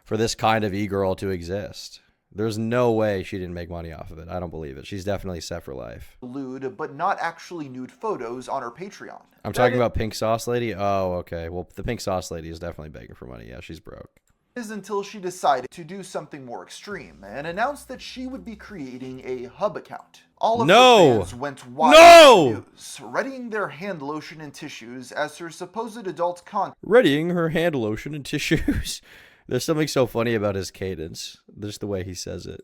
Speaker 1: for this kind of e-girl to exist. There's no way she didn't make money off of it. I don't believe it. She's definitely set for life.
Speaker 2: Lewd, but not actually nude photos on her Patreon.
Speaker 1: I'm talking about Pink Sauce Lady? Oh, okay. Well, the Pink Sauce Lady is definitely begging for money. Yeah, she's broke.
Speaker 2: Is until she decided to do something more extreme and announced that she would be creating a hub account. All of her fans went wild with the news, readying their hand lotion and tissues as her supposed adult content.
Speaker 1: Readying her hand lotion and tissues. There's something so funny about his cadence, just the way he says it.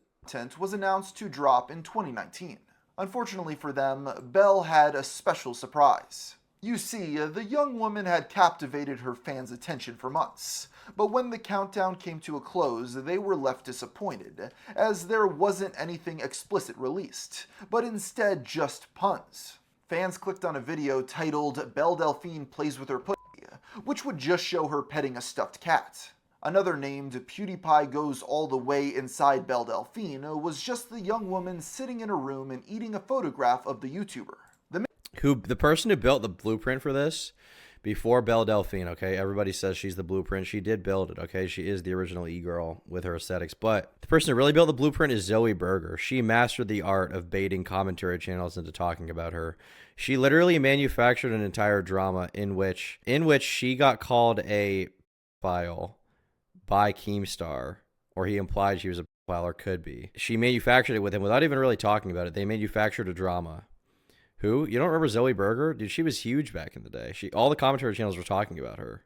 Speaker 2: Was announced to drop in 2019. Unfortunately for them, Belle had a special surprise. You see, the young woman had captivated her fans' attention for months, but when the countdown came to a close, they were left disappointed, as there wasn't anything explicit released, but instead just puns. Fans clicked on a video titled "Belle Delphine Plays With Her Pussy," which would just show her petting a stuffed cat. Another named "PewDiePie Goes All the Way Inside Belle Delphine" was just the young woman sitting in a room and eating a photograph of the YouTuber.
Speaker 1: The person who built the blueprint for this before Belle Delphine, okay? Everybody says she's the blueprint. She did build it, okay? She is the original e-girl with her aesthetics. But the person who really built the blueprint is Zoe Berger. She mastered the art of baiting commentary channels into talking about her. She literally manufactured an entire drama in which she got called a pedophile by Keemstar, or he implied she was a pedophile or could be. She manufactured it with him without even really talking about it. They manufactured a drama. Who? You don't remember Zoe Berger? Dude, she was huge back in the day. All the commentary channels were talking about her.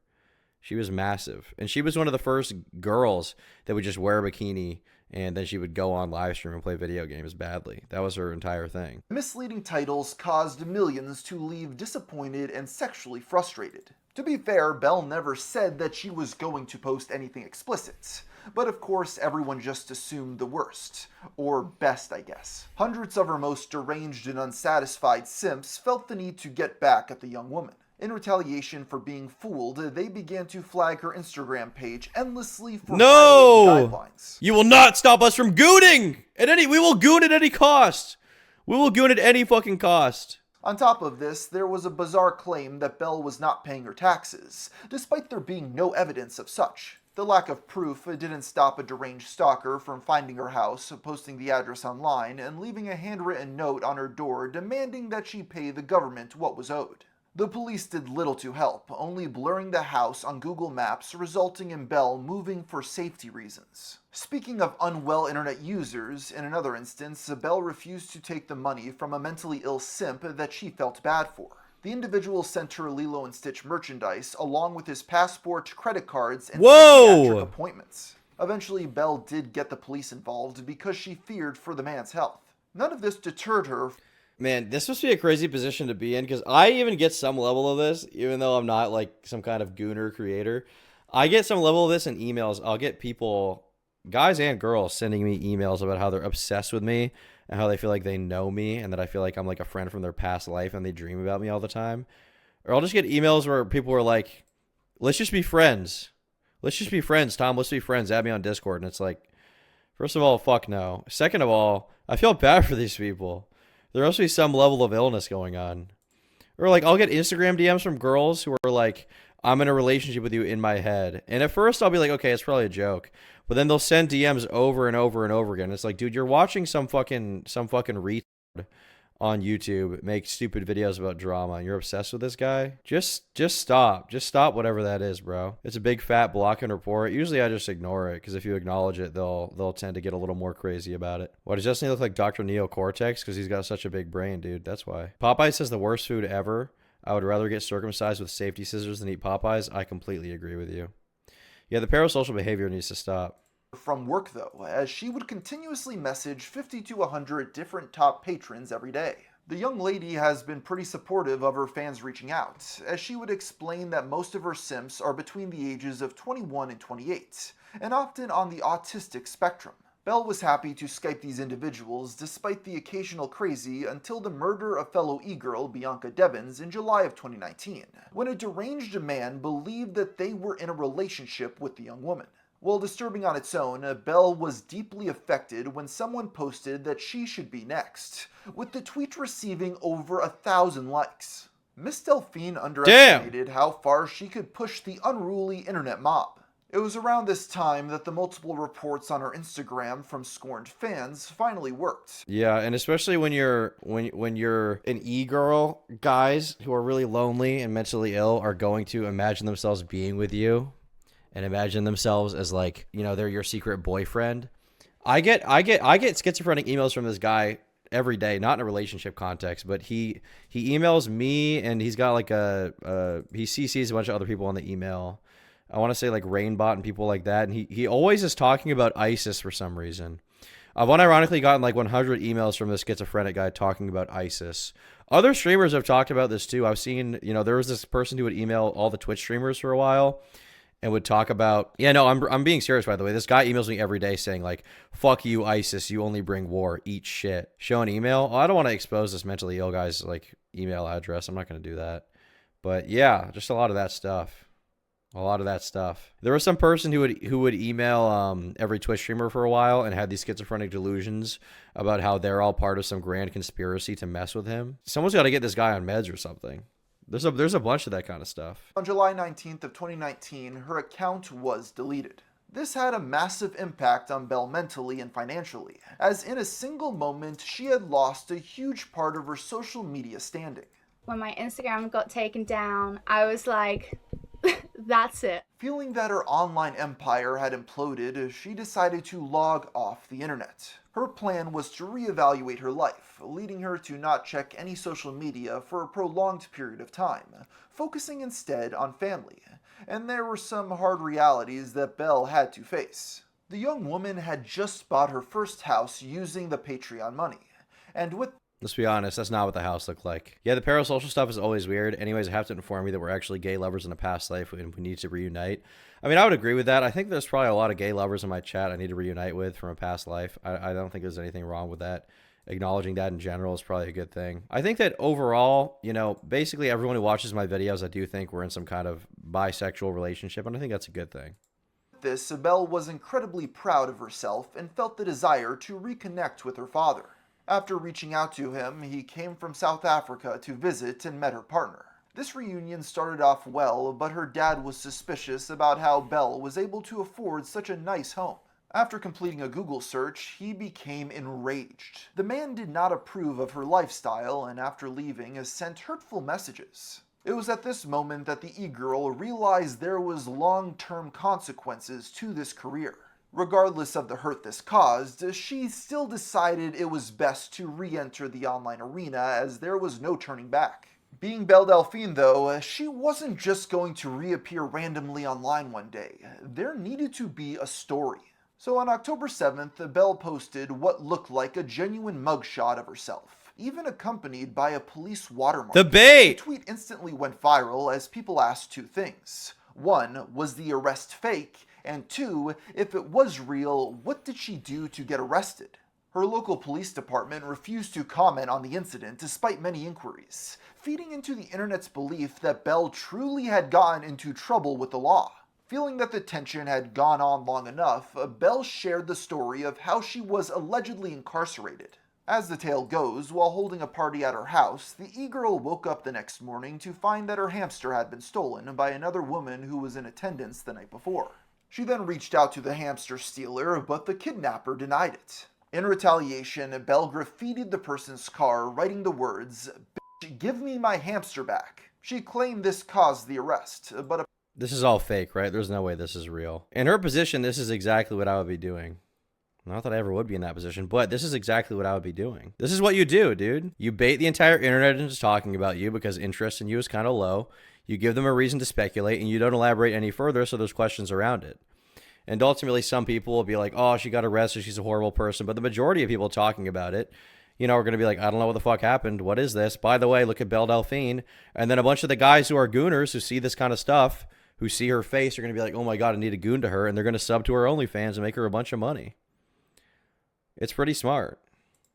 Speaker 1: She was massive. And she was one of the first girls that would just wear a bikini and then she would go on live stream and play video games badly. That was her entire thing.
Speaker 2: Misleading titles caused millions to leave disappointed and sexually frustrated. To be fair, Belle never said that she was going to post anything explicit. But of course, everyone just assumed the worst. Or best, I guess. Hundreds of her most deranged and unsatisfied simps felt the need to get back at the young woman. In retaliation for being fooled, they began to flag her Instagram page endlessly for violating guidelines.
Speaker 1: You will not stop us from gooning! We will goon at any cost! We will goon at any fucking cost.
Speaker 2: On top of this, there was a bizarre claim that Belle was not paying her taxes, despite there being no evidence of such. The lack of proof didn't stop a deranged stalker from finding her house, posting the address online, and leaving a handwritten note on her door demanding that she pay the government what was owed. The police did little to help, only blurring the house on Google Maps, resulting in Belle moving for safety reasons. Speaking of unwell internet users, in another instance, Belle refused to take the money from a mentally ill simp that she felt bad for. The individual sent her Lilo and Stitch merchandise, along with his passport, credit cards, and psychiatric appointments. Eventually, Belle did get the police involved because she feared for the man's health. None of this deterred her.
Speaker 1: Man, this must be a crazy position to be in, because I even get some level of this, even though I'm not like some kind of gooner creator. I get some level of this in emails. I'll get people, guys and girls, sending me emails about how they're obsessed with me and how they feel like they know me and that I feel like I'm like a friend from their past life and they dream about me all the time. Or I'll just get emails where people are like, let's just be friends. Let's just be friends, Tom. Let's be friends. Add me on Discord. And it's like, first of all, fuck no. Second of all, I feel bad for these people. There must be some level of illness going on. Or like, I'll get Instagram DMs from girls who are like, I'm in a relationship with you in my head. And at first I'll be like, okay, it's probably a joke. But then they'll send DMs over and over and over again. It's like, dude, you're watching some fucking retard on YouTube make stupid videos about drama and you're obsessed with this guy. Just stop. Just stop whatever that is, bro. It's a big fat block and report. Usually I just ignore it because if you acknowledge it, they'll tend to get a little more crazy about it. Why does Justin look like Dr. Neocortex? Because he's got such a big brain, dude. That's why. Popeye says the worst food ever. I would rather get circumcised with safety scissors than eat Popeyes. I completely agree with you. Yeah, the parasocial behavior needs to stop.
Speaker 2: From work, though, as she would continuously message 50 to 100 different top patrons every day. The young lady has been pretty supportive of her fans reaching out, as she would explain that most of her simps are between the ages of 21 and 28, and often on the autistic spectrum. Belle was happy to Skype these individuals despite the occasional crazy until the murder of fellow e-girl Bianca Devins in July of 2019, when a deranged man believed that they were in a relationship with the young woman. While disturbing on its own, Belle was deeply affected when someone posted that she should be next, with the tweet receiving over 1,000 likes. Miss Delphine underestimated how far she could push the unruly internet mob. It was around this time that the multiple reports on her Instagram from scorned fans finally worked.
Speaker 1: Yeah, and especially when you're an e-girl, guys who are really lonely and mentally ill are going to imagine themselves being with you and imagine themselves as like, you know, they're your secret boyfriend. I get schizophrenic emails from this guy every day, not in a relationship context, but he emails me and he's got like he CCs a bunch of other people on the email. I want to say like Rainbot and people like that. And he always is talking about ISIS for some reason. I've unironically gotten like 100 emails from this schizophrenic guy talking about ISIS. Other streamers have talked about this too. I've seen, you know, there was this person who would email all the Twitch streamers for a while and would talk about, yeah, no, I'm being serious, by the way. This guy emails me every day saying like, fuck you, ISIS, you only bring war, eat shit. Show an email. Oh, I don't want to expose this mentally ill guy's like email address. I'm not going to do that. But yeah, just a lot of that stuff. There was some person who would email every Twitch streamer for a while and had these schizophrenic delusions about how they're all part of some grand conspiracy to mess with him. Someone's got to get this guy on meds or something. There's a bunch of that kind of stuff.
Speaker 2: On July 19th of 2019, her account was deleted. This had a massive impact on Belle mentally and financially, as in a single moment she had lost a huge part of her social media standing.
Speaker 12: When my Instagram got taken down, I was like, that's it.
Speaker 2: Feeling that her online empire had imploded, she decided to log off the internet. Her plan was to reevaluate her life, leading her to not check any social media for a prolonged period of time, focusing instead on family. And there were some hard realities that Belle had to face. The young woman had just bought her first house using the Patreon money, and with
Speaker 1: Let's be honest, that's not what the house looked like. Yeah, the parasocial stuff is always weird. Anyways, I have to inform you that we're actually gay lovers in a past life and we need to reunite. I mean, I would agree with that. I think there's probably a lot of gay lovers in my chat I need to reunite with from a past life. I don't think there's anything wrong with that. Acknowledging that in general is probably a good thing. I think that overall, you know, basically everyone who watches my videos, I do think we're in some kind of bisexual relationship, and I think that's a good thing.
Speaker 2: This, Belle was incredibly proud of herself and felt the desire to reconnect with her father. After reaching out to him, he came from South Africa to visit and met her partner. This reunion started off well, but her dad was suspicious about how Belle was able to afford such a nice home. After completing a Google search, he became enraged. The man did not approve of her lifestyle, and after leaving, sent hurtful messages. It was at this moment that the e-girl realized there was long-term consequences to this career. Regardless of the hurt this caused, she still decided it was best to re-enter the online arena as there was no turning back. Being Belle Delphine though, she wasn't just going to reappear randomly online one day. There needed to be a story. So on October 7th, Belle posted what looked like a genuine mugshot of herself, even accompanied by a police watermark.
Speaker 1: The bait!
Speaker 2: The tweet instantly went viral as people asked two things. One, was the arrest fake? And two, if it was real, what did she do to get arrested? Her local police department refused to comment on the incident despite many inquiries, feeding into the internet's belief that Belle truly had gotten into trouble with the law. Feeling that the tension had gone on long enough, Belle shared the story of how she was allegedly incarcerated. As the tale goes, while holding a party at her house, the e-girl woke up the next morning to find that her hamster had been stolen by another woman who was in attendance the night before. She then reached out to the hamster stealer, but the kidnapper denied it. In retaliation, Belle graffitied the person's car, writing the words, "Bitch, give me my hamster back." She claimed this caused the arrest, but
Speaker 1: this is all fake, right? There's no way this is real. In her position, this is exactly what I would be doing. Not that I ever would be in that position, but this is exactly what I would be doing. This is what you do, dude. You bait the entire internet into talking about you because interest in you is kind of low. You give them a reason to speculate, and you don't elaborate any further, so there's questions around it. And ultimately, some people will be like, oh, she got arrested, she's a horrible person. But the majority of people talking about it, you know, are going to be like, I don't know what the fuck happened. What is this? By the way, look at Belle Delphine. And then a bunch of the guys who are gooners who see this kind of stuff, who see her face, are going to be like, oh my God, I need a goon to her. And they're going to sub to her OnlyFans and make her a bunch of money. It's pretty smart.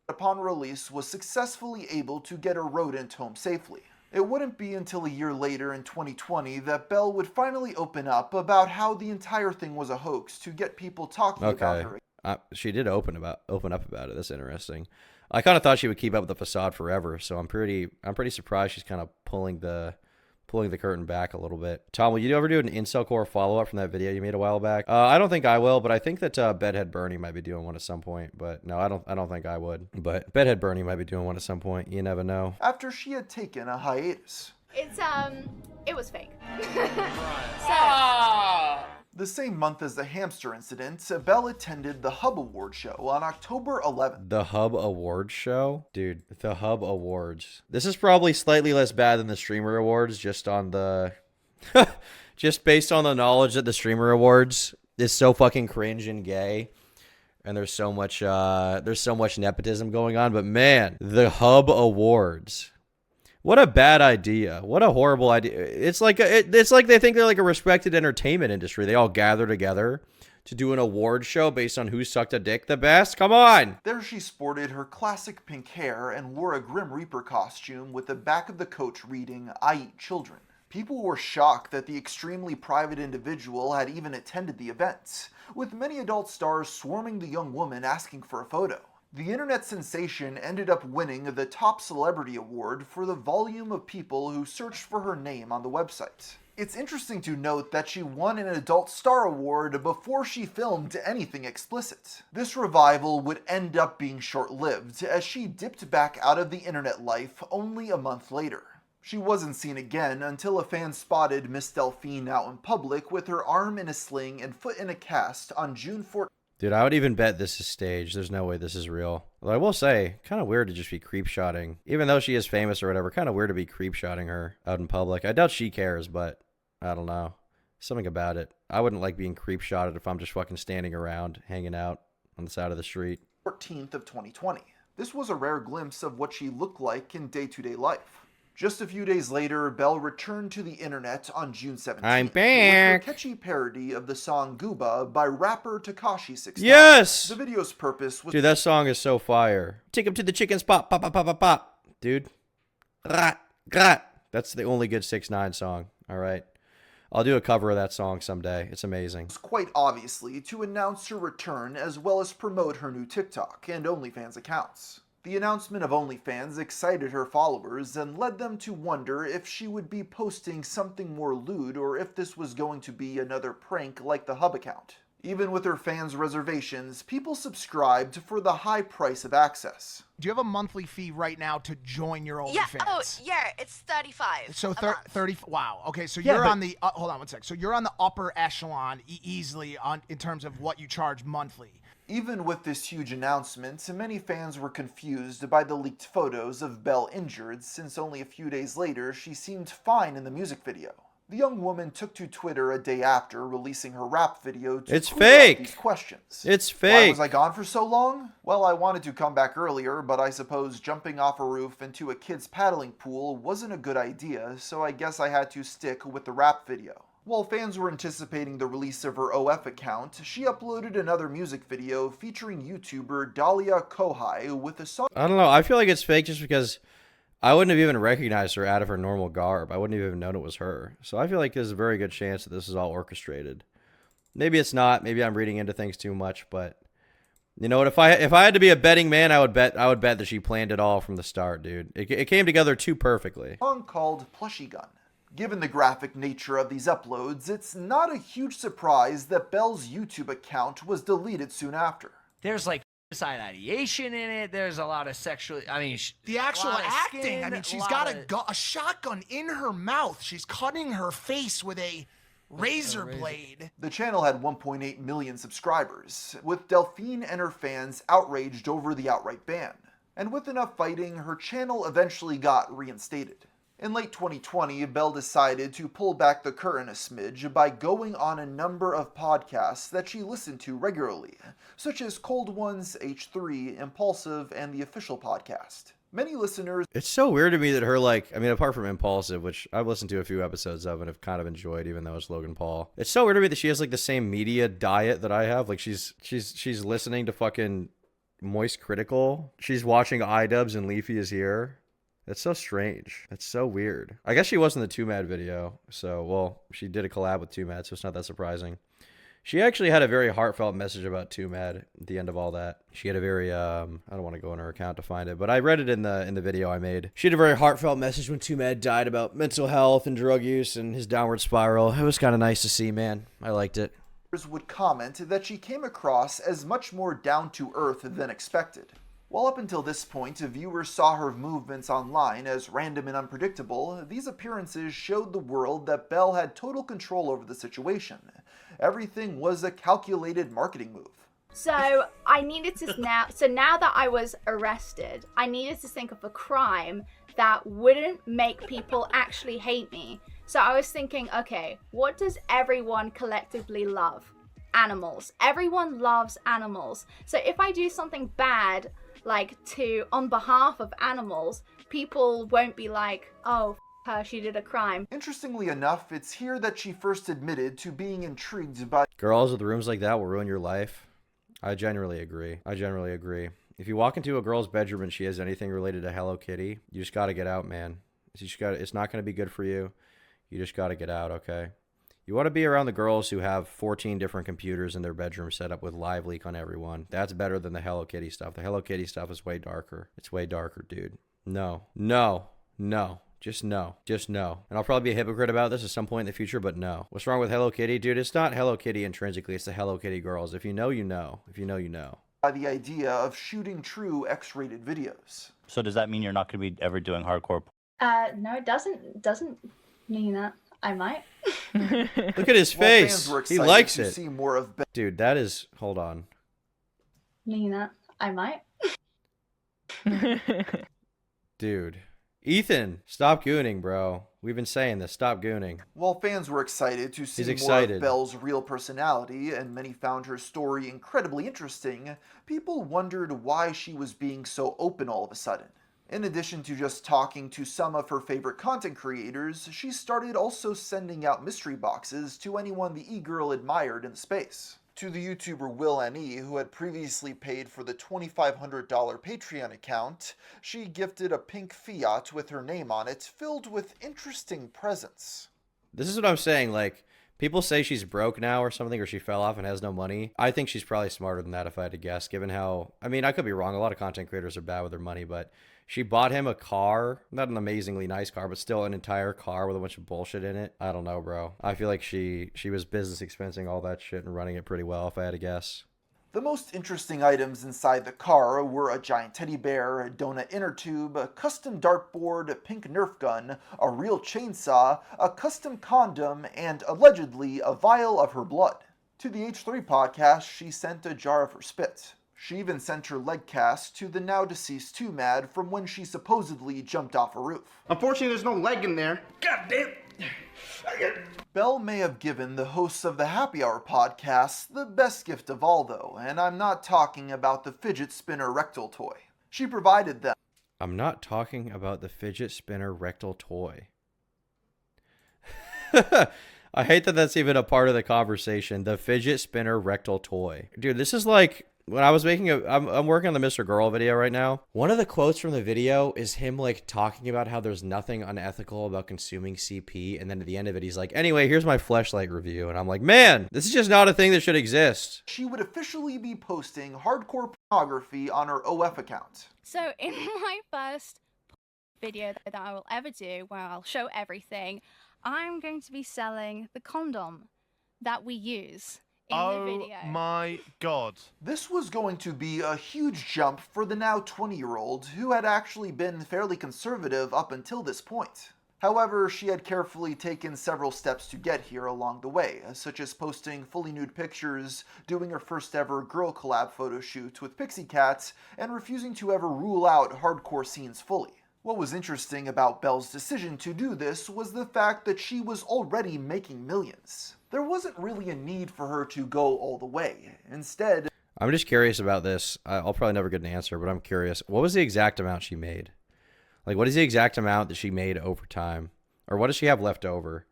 Speaker 2: Upon release, was successfully able to get her rodent home safely. It wouldn't be until a year later in 2020 that Belle would finally open up about how the entire thing was a hoax to get people talking about her.
Speaker 1: She did open up about it. That's interesting. I kind of thought she would keep up with the facade forever, so I'm pretty surprised she's kind of pulling the pulling the curtain back a little bit. Tom, will you ever do an incel core follow-up from that video you made a while back? I don't think I will, but I think that Bedhead Bernie might be doing one at some point. But no, I don't think I would. But Bedhead Bernie might be doing one at some point. You never know.
Speaker 2: After she had taken a hiatus.
Speaker 12: It was fake.
Speaker 2: The same month as the hamster incident, Belle attended the Hub Award show on October 11th.
Speaker 1: The Hub Awards show? Dude, the Hub Awards. This is probably slightly less bad than the Streamer Awards, just on the... just based on the knowledge that the Streamer Awards is so fucking cringe and gay. And there's so much nepotism going on. But man, the Hub Awards... What a bad idea. What a horrible idea. It's like they think they're like a respected entertainment industry. They all gather together to do an award show based on who sucked a dick the best. Come on.
Speaker 2: There she sported her classic pink hair and wore a Grim Reaper costume with the back of the coat reading, "I eat children." People were shocked that the extremely private individual had even attended the event, with many adult stars swarming the young woman asking for a photo. The internet sensation ended up winning the Top Celebrity Award for the volume of people who searched for her name on the website. It's interesting to note that she won an Adult Star Award before she filmed anything explicit. This revival would end up being short-lived, as she dipped back out of the internet life only a month later. She wasn't seen again until a fan spotted Miss Delphine out in public with her arm in a sling and foot in a cast on June 14th.
Speaker 1: Dude, I would even bet this is staged. There's no way this is real. Although I will say, kind of weird to just be creep-shotting. Even though she is famous or whatever, kind of weird to be creep-shotting her out in public. I doubt she cares, but I don't know. Something about it. I wouldn't like being creep-shotted if I'm just fucking standing around, hanging out on the side of the street.
Speaker 2: 14th of 2020. This was a rare glimpse of what she looked like in day-to-day life. Just a few days later, Belle returned to the internet on June 17th.
Speaker 1: I'm back!
Speaker 2: With her catchy parody of the song Gooba by rapper Tekashi 69.
Speaker 1: Yes!
Speaker 2: The video's purpose was...
Speaker 1: Dude, that song is so fire. Take him to the chicken spot. Pop, pop, pop, pop, pop. Dude. Rat, rat. That's the only good 6ix9ine song. All right. I'll do a cover of that song someday. It's amazing.
Speaker 2: Quite obviously to announce her return as well as promote her new TikTok and OnlyFans accounts. The announcement of OnlyFans excited her followers and led them to wonder if she would be posting something more lewd or if this was going to be another prank like the Hub account. Even with her fans' reservations, people subscribed for the high price of access.
Speaker 13: Do you have a monthly fee right now to join your OnlyFans?
Speaker 5: Yeah, it's 35.
Speaker 13: So 30. Wow. Okay, so
Speaker 7: Yeah,
Speaker 13: you're
Speaker 7: but-
Speaker 13: on the hold on one sec. So you're on the upper echelon easily in terms of what you charge monthly.
Speaker 2: Even with this huge announcement, many fans were confused by the leaked photos of Belle injured, since only a few days later she seemed fine in the music video. The young woman took to Twitter a day after releasing her rap video to
Speaker 1: It's
Speaker 2: clear up
Speaker 1: fake.
Speaker 2: these questions.
Speaker 1: It's
Speaker 2: Why
Speaker 1: fake.
Speaker 2: was I gone for so long? Well, I wanted to come back earlier, but I suppose jumping off a roof into a kid's paddling pool wasn't a good idea, so I guess I had to stick with the rap video. While fans were anticipating the release of her OF account, she uploaded another music video featuring YouTuber Dahlia Kohai with a song.
Speaker 1: I don't know. I feel like it's fake just because I wouldn't have even recognized her out of her normal garb. I wouldn't have even known it was her. So I feel like there's a very good chance that this is all orchestrated. Maybe it's not. Maybe I'm reading into things too much, but you know what? If I had to be a betting man, I would bet that she planned it all from the start, dude. It came together too perfectly.
Speaker 2: Song called Plushy Gun. Given the graphic nature of these uploads, it's not a huge surprise that Belle's YouTube account was deleted soon after.
Speaker 7: There's like suicide ideation in it. There's a lot of sexual. I mean,
Speaker 13: The actual
Speaker 7: lot of
Speaker 13: acting.
Speaker 7: skin,
Speaker 13: I mean, she's
Speaker 7: lot
Speaker 13: got
Speaker 7: of-
Speaker 13: a shotgun in her mouth. She's cutting her face with a razor blade.
Speaker 2: The channel had 1.8 million subscribers, with Delphine and her fans outraged over the outright ban. And with enough fighting, her channel eventually got reinstated. In late 2020, Belle decided to pull back the curtain a smidge by going on a number of podcasts that she listened to regularly, such as Cold Ones, H3, Impulsive, and the Official Podcast. Many listeners...
Speaker 1: It's so weird to me that her, apart from Impulsive, which I've listened to a few episodes of and have kind of enjoyed, even though it's Logan Paul. It's so weird to me that she has, the same media diet that I have. Like, she's listening to fucking Moist Critical. She's watching iDubbbz and Leafy is Here. That's so strange. That's so weird. I guess she was in the 2 Mad video. So, well, she did a collab with 2 Mad, so it's not that surprising. She actually had a very heartfelt message about Too Mad at the end of all that. She had a very, I don't want to go on her account to find it, but I read it in the video I made. She had a very heartfelt message when Too Mad died about mental health and drug use and his downward spiral. It was kind of nice to see, man. I liked it.
Speaker 2: Would comment that she came across as much more down-to-earth than expected. While up until this point, viewers saw her movements online as random and unpredictable, these appearances showed the world that Belle had total control over the situation. Everything was a calculated marketing move.
Speaker 12: So I needed to now that I was arrested, I needed to think of a crime that wouldn't make people actually hate me. So I was thinking, okay, what does everyone collectively love? Animals. Everyone loves animals. So if I do something bad, like on behalf of animals, people won't be like, oh, her, she did a crime.
Speaker 2: Interestingly enough, it's here that she first admitted to being intrigued by
Speaker 1: girls with rooms like that will ruin your life. I generally agree. If you walk into a girl's bedroom and she has anything related to Hello Kitty, you just got to get out, man. It's not going to be good for you. You just got to get out, okay? You want to be around the girls who have 14 different computers in their bedroom set up with live leak on everyone. That's better than the Hello Kitty stuff. The Hello Kitty stuff is way darker. It's way darker, dude. No. Just no. And I'll probably be a hypocrite about this at some point in the future, but no. What's wrong with Hello Kitty? Dude, it's not Hello Kitty intrinsically. It's the Hello Kitty girls. If you know, you know. If you know, you know.
Speaker 2: By the idea of shooting true X-rated videos.
Speaker 14: So does that mean you're not going to be ever doing hardcore?
Speaker 3: No, it doesn't mean that. I might.
Speaker 1: Look at his face. He likes it.
Speaker 2: See more of
Speaker 1: dude, that is... Hold on.
Speaker 3: Mean that. I might.
Speaker 1: Dude. Ethan, stop gooning, bro. We've been saying this. Stop gooning.
Speaker 2: While fans were excited to see more of Belle's real personality, and many found her story incredibly interesting, people wondered why she was being so open all of a sudden. In addition to just talking to some of her favorite content creators, she started also sending out mystery boxes to anyone the e-girl admired in the space. To the YouTuber Will N.E., who had previously paid for the $2,500 Patreon account, she gifted a pink Fiat with her name on it, filled with interesting presents.
Speaker 1: This is what I'm saying, like, people say she's broke now or something, or she fell off and has no money. I think she's probably smarter than that if I had to guess, given how... I mean, I could be wrong. A lot of content creators are bad with their money, but... She bought him a car, not an amazingly nice car, but still an entire car with a bunch of bullshit in it. I don't know, bro. I feel like she was business expensing all that shit and running it pretty well, if I had to guess.
Speaker 2: The most interesting items inside the car were a giant teddy bear, a donut inner tube, a custom dartboard, a pink Nerf gun, a real chainsaw, a custom condom, and allegedly a vial of her blood. To the H3 podcast, she sent a jar of her spit. She even sent her leg cast to the now deceased Too Mad from when she supposedly jumped off a roof.
Speaker 15: Unfortunately, there's no leg in there. God damn.
Speaker 2: Belle may have given the hosts of the Happy Hour podcast the best gift of all, though, and I'm not talking about the fidget spinner rectal toy. She provided them.
Speaker 1: I'm not talking about the fidget spinner rectal toy. I hate that that's even a part of the conversation. The fidget spinner rectal toy. Dude, this is like... When I was making I'm working on the Mr. Girl video right now. One of the quotes from the video is him like talking about how there's nothing unethical about consuming CP, and then at the end of it he's like, anyway, here's my Fleshlight review, and I'm like, man, this is just not a thing that should exist.
Speaker 2: She would officially be posting hardcore pornography on her OF account.
Speaker 12: So in my first video that I will ever do, where I'll show everything, I'm going to be selling the condom that we use.
Speaker 16: Oh my god.
Speaker 2: This was going to be a huge jump for the now 20-year-old who had actually been fairly conservative up until this point. However, she had carefully taken several steps to get here along the way, such as posting fully nude pictures, doing her first ever girl collab photo shoot with Pixie Cat, and refusing to ever rule out hardcore scenes fully. What was interesting about Belle's decision to do this was the fact that she was already making millions. There wasn't really a need for her to go all the way. Instead...
Speaker 1: I'm just curious about this. I'll probably never get an answer, but I'm curious. What was the exact amount she made? Like, what is the exact amount that she made over time? Or what does she have left over?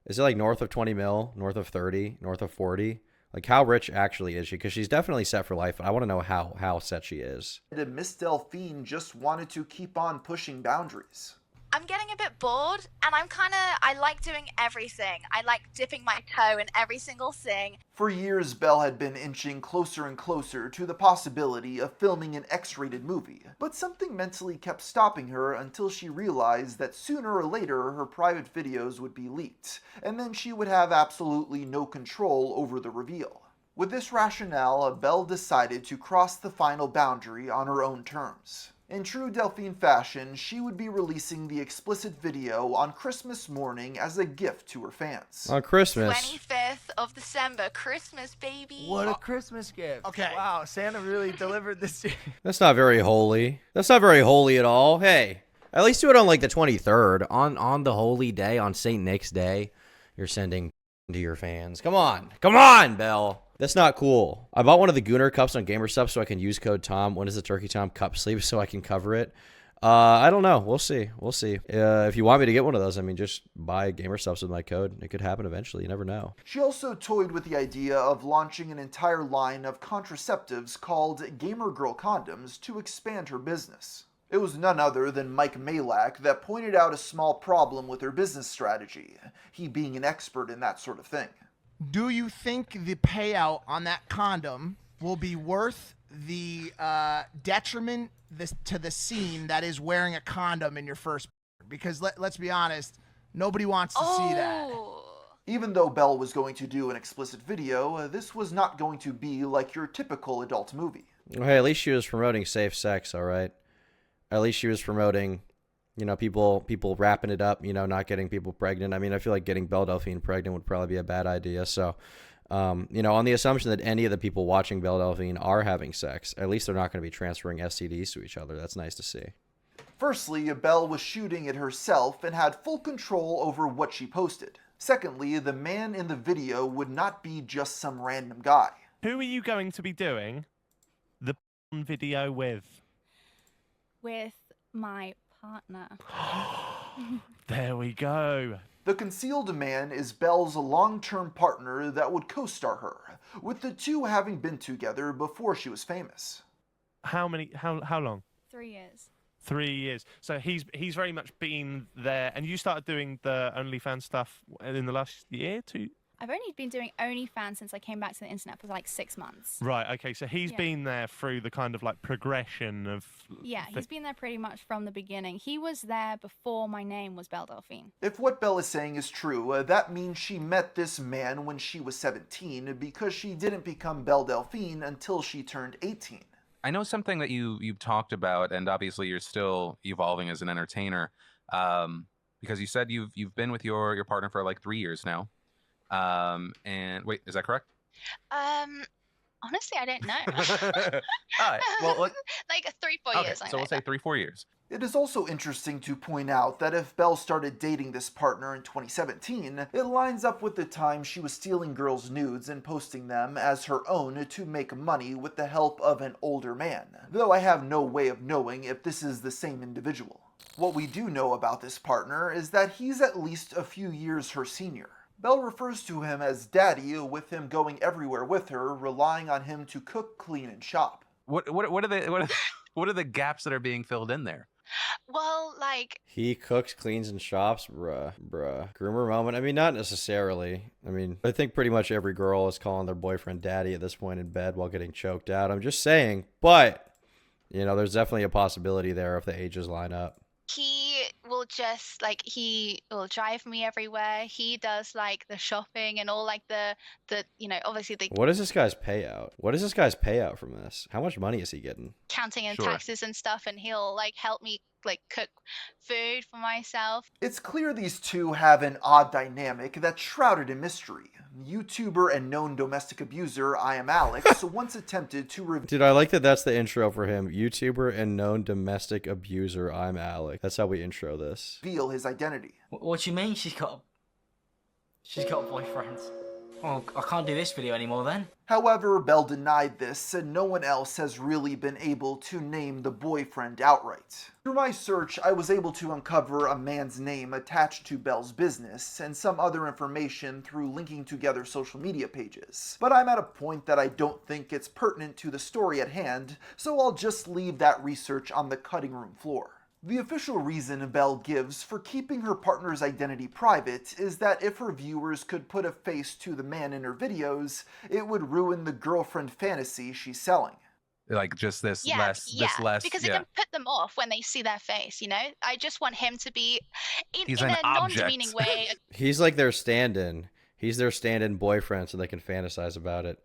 Speaker 1: Is it like north of 20 mil? North of 30? North of 40? Like, how rich actually is she? Because she's definitely set for life, but I want to know how set she is.
Speaker 2: Miss Delphine just wanted to keep on pushing boundaries.
Speaker 17: I'm getting a bit bored, and I like doing everything. I like dipping my toe in every single thing.
Speaker 2: For years, Belle had been inching closer and closer to the possibility of filming an X-rated movie, but something mentally kept stopping her until she realized that sooner or later her private videos would be leaked, and then she would have absolutely no control over the reveal. With this rationale, Belle decided to cross the final boundary on her own terms. In true Delphine fashion, she would be releasing the explicit video on Christmas morning as a gift to her fans.
Speaker 1: On Christmas.
Speaker 17: 25th of December, Christmas, baby.
Speaker 7: What a Christmas gift.
Speaker 13: Okay.
Speaker 7: Wow, Santa really delivered this year.
Speaker 1: That's not very holy. That's not very holy at all. Hey, at least do it on like the 23rd. On the holy day, on St. Nick's Day, you're sending to your fans. Come on. Come on, Belle. That's not cool. I bought one of the Gooner cups on GamerSup so I can use code Tom. When is the Turkey Tom cup sleeve so I can cover it? I don't know. We'll see. We'll see. If you want me to get one of those, I mean, just buy GamerSups with my code. It could happen eventually. You never know.
Speaker 2: She also toyed with the idea of launching an entire line of contraceptives called Gamer Girl condoms to expand her business. It was none other than Mike Malak that pointed out a small problem with her business strategy, he being an expert in that sort of thing.
Speaker 13: Do you think the payout on that condom will be worth the detriment to the scene that is wearing a condom in your first? Because let's be honest, nobody wants to see that.
Speaker 2: Even though Belle was going to do an explicit video, this was not going to be like your typical adult movie.
Speaker 1: Well, hey, at least she was promoting safe sex, all right? At least she was promoting, you know, people wrapping it up, you know, not getting people pregnant. I mean, I feel like getting Belle Delphine pregnant would probably be a bad idea. So, you know, on the assumption that any of the people watching Belle Delphine are having sex, at least they're not going to be transferring STDs to each other. That's nice to see.
Speaker 2: Firstly, Belle was shooting it herself and had full control over what she posted. Secondly, the man in the video would not be just some random guy.
Speaker 16: Who are you going to be doing the video with?
Speaker 12: With my partner.
Speaker 16: There we go.
Speaker 2: The concealed man is Belle's long-term partner that would co-star her, with the two having been together before she was famous.
Speaker 16: How long?
Speaker 12: 3 years.
Speaker 16: 3 years. So he's very much been there. And you started doing the OnlyFans stuff in the last year, 2?
Speaker 12: I've only been doing OnlyFans since I came back to the internet for like 6 months.
Speaker 16: Right, okay, so he's been there through the kind of like progression of...
Speaker 12: Yeah, he's been there pretty much from the beginning. He was there before my name was Belle Delphine.
Speaker 2: If what Belle is saying is true, that means she met this man when she was 17 because she didn't become Belle Delphine until she turned 18.
Speaker 18: I know something that you've talked about, and obviously you're still evolving as an entertainer, because you said you've been with your partner for like 3 years now. And wait, is that correct?
Speaker 4: Honestly, I don't know.
Speaker 18: All right. Well,
Speaker 4: like 3-4 years.
Speaker 18: So we'll say 3-4 years.
Speaker 2: It is also interesting to point out that if Belle started dating this partner in 2017, it lines up with the time she was stealing girls' nudes and posting them as her own to make money with the help of an older man, though I have no way of knowing if this is the same individual. What we do know about this partner is that he's at least a few years her senior. Belle refers to him as daddy, with him going everywhere with her, relying on him to cook, clean, and shop.
Speaker 18: What are the gaps that are being filled in there?
Speaker 4: Well, like...
Speaker 1: He cooks, cleans, and shops? Bruh. Groomer moment? I mean, not necessarily. I mean, I think pretty much every girl is calling their boyfriend daddy at this point in bed while getting choked out. I'm just saying. But, you know, there's definitely a possibility there if the ages line up.
Speaker 4: He will just, like, he will drive me everywhere. He does, like, the shopping and all, like, the you know, obviously the...
Speaker 1: What is this guy's payout? What is this guy's payout from this? How much money is he getting?
Speaker 4: Counting and taxes and stuff, and he'll, like, help me, like, cook food for myself.
Speaker 2: It's clear these two have an odd dynamic that's shrouded in mystery. YouTuber and known domestic abuser I Am Alex once attempted to reveal...
Speaker 1: Dude, I like that that's the intro for him. YouTuber and known domestic abuser I'm Alex. That's how we intro this.
Speaker 2: ...reveal his identity.
Speaker 10: What do you mean she's got a boyfriend? Well, I can't do this video anymore then.
Speaker 2: However, Belle denied this, and no one else has really been able to name the boyfriend outright. Through my search, I was able to uncover a man's name attached to Belle's business, and some other information through linking together social media pages. But I'm at a point that I don't think it's pertinent to the story at hand, so I'll just leave that research on the cutting room floor. The official reason Belle gives for keeping her partner's identity private is that if her viewers could put a face to the man in her videos, it would ruin the girlfriend fantasy she's selling.
Speaker 18: Like just this
Speaker 4: Yeah,
Speaker 18: less,
Speaker 4: because it
Speaker 18: yeah.
Speaker 4: can put them off when they see their face. You know, I just want him to be
Speaker 18: He's
Speaker 4: in
Speaker 18: an
Speaker 4: a
Speaker 18: object.
Speaker 4: non-demeaning way.
Speaker 1: He's like their stand-in. He's their stand-in boyfriend, so they can fantasize about it.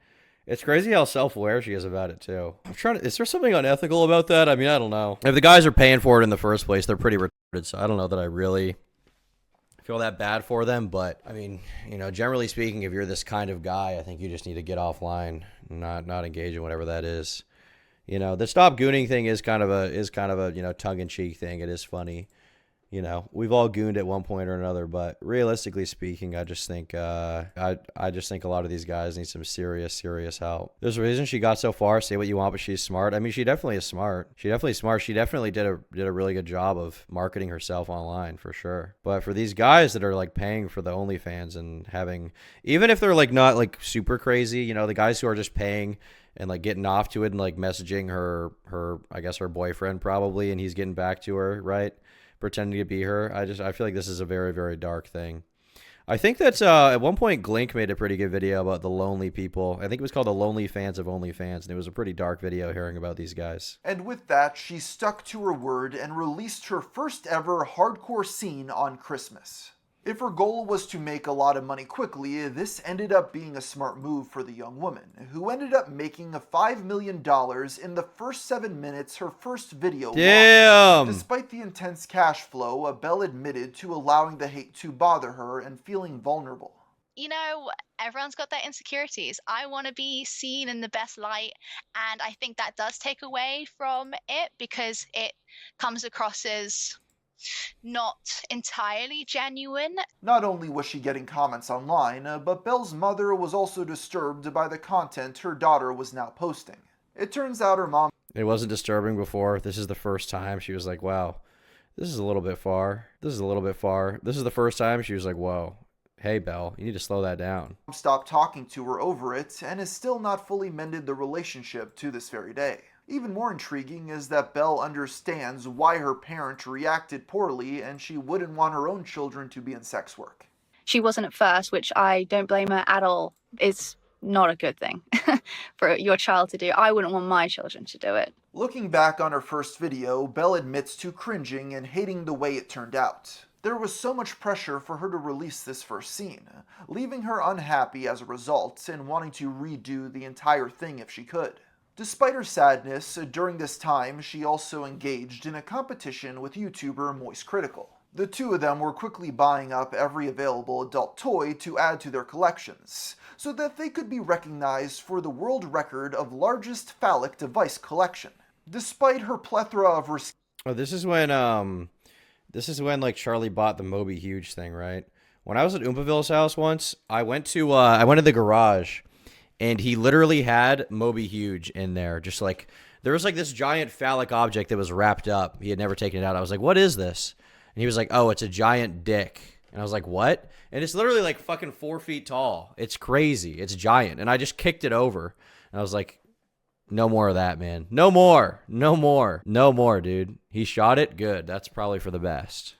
Speaker 1: It's crazy how self-aware she is about it too. Is there something unethical about that? I mean, I don't know. If the guys are paying for it in the first place, they're pretty retarded. So I don't know that I really feel that bad for them. But I mean, you know, generally speaking, if you're this kind of guy, I think you just need to get offline, not engage in whatever that is. You know, the stop gooning thing is kind of a you know, tongue-in-cheek thing. It is funny. You know, we've all gooned at one point or another, but realistically speaking, I just think I just think a lot of these guys need some serious help. There's a reason she got so far. Say what you want, but she's smart. I mean, she definitely is smart. She definitely did a really good job of marketing herself online for sure. But for these guys that are like paying for the OnlyFans and having, even if they're like not like super crazy, you know, the guys who are just paying and like getting off to it and like messaging her I guess her boyfriend probably, and he's getting back to her, right? Pretending to be her. I feel like this is a very, very dark thing. I think that's at one point Glink made a pretty good video about the lonely people. I think it was called The Lonely Fans of OnlyFans, and it was a pretty dark video hearing about these guys.
Speaker 2: And with that, she stuck to her word and released her first ever hardcore scene on Christmas. If her goal was to make a lot of money quickly, this ended up being a smart move for the young woman, who ended up making $5 million in the first 7 minutes her first video launched. Despite the intense cash flow, Belle admitted to allowing the hate to bother her and feeling vulnerable.
Speaker 4: You know, everyone's got their insecurities. I want to be seen in the best light, and I think that does take away from it because it comes across as not entirely genuine.
Speaker 2: Not only was she getting comments online, but Belle's mother was also disturbed by the content her daughter was now posting. It turns out her mom...
Speaker 1: It wasn't disturbing before. This is the first time she was like, wow, this is a little bit far. This is a little bit far. This is the first time she was like, whoa, hey, Belle, you need to slow that down.
Speaker 2: Stopped talking to her over it and has still not fully mended the relationship to this very day. Even more intriguing is that Belle understands why her parent reacted poorly and she wouldn't want her own children to be in sex work.
Speaker 19: She wasn't at first, which I don't blame her at all. It's not a good thing for your child to do. I wouldn't want my children to do it.
Speaker 2: Looking back on her first video, Belle admits to cringing and hating the way it turned out. There was so much pressure for her to release this first scene, leaving her unhappy as a result and wanting to redo the entire thing if she could. Despite her sadness, during this time she also engaged in a competition with YouTuber Moist Critical. The two of them were quickly buying up every available adult toy to add to their collections, so that they could be recognized for the world record of largest phallic device collection. Despite her plethora of
Speaker 1: this is when like Charlie bought the Moby Huge thing, right? When I was at Oompaville's house once, I went to the garage. And he literally had Moby Huge in there. Just like, there was like this giant phallic object that was wrapped up. He had never taken it out. I was like, what is this? And he was like, oh, it's a giant dick. And I was like, what? And it's literally like fucking 4 feet tall. It's crazy. It's giant. And I just kicked it over. And I was like, no more of that, man. No more. No more. No more, dude. He shot it. Good. That's probably for the best.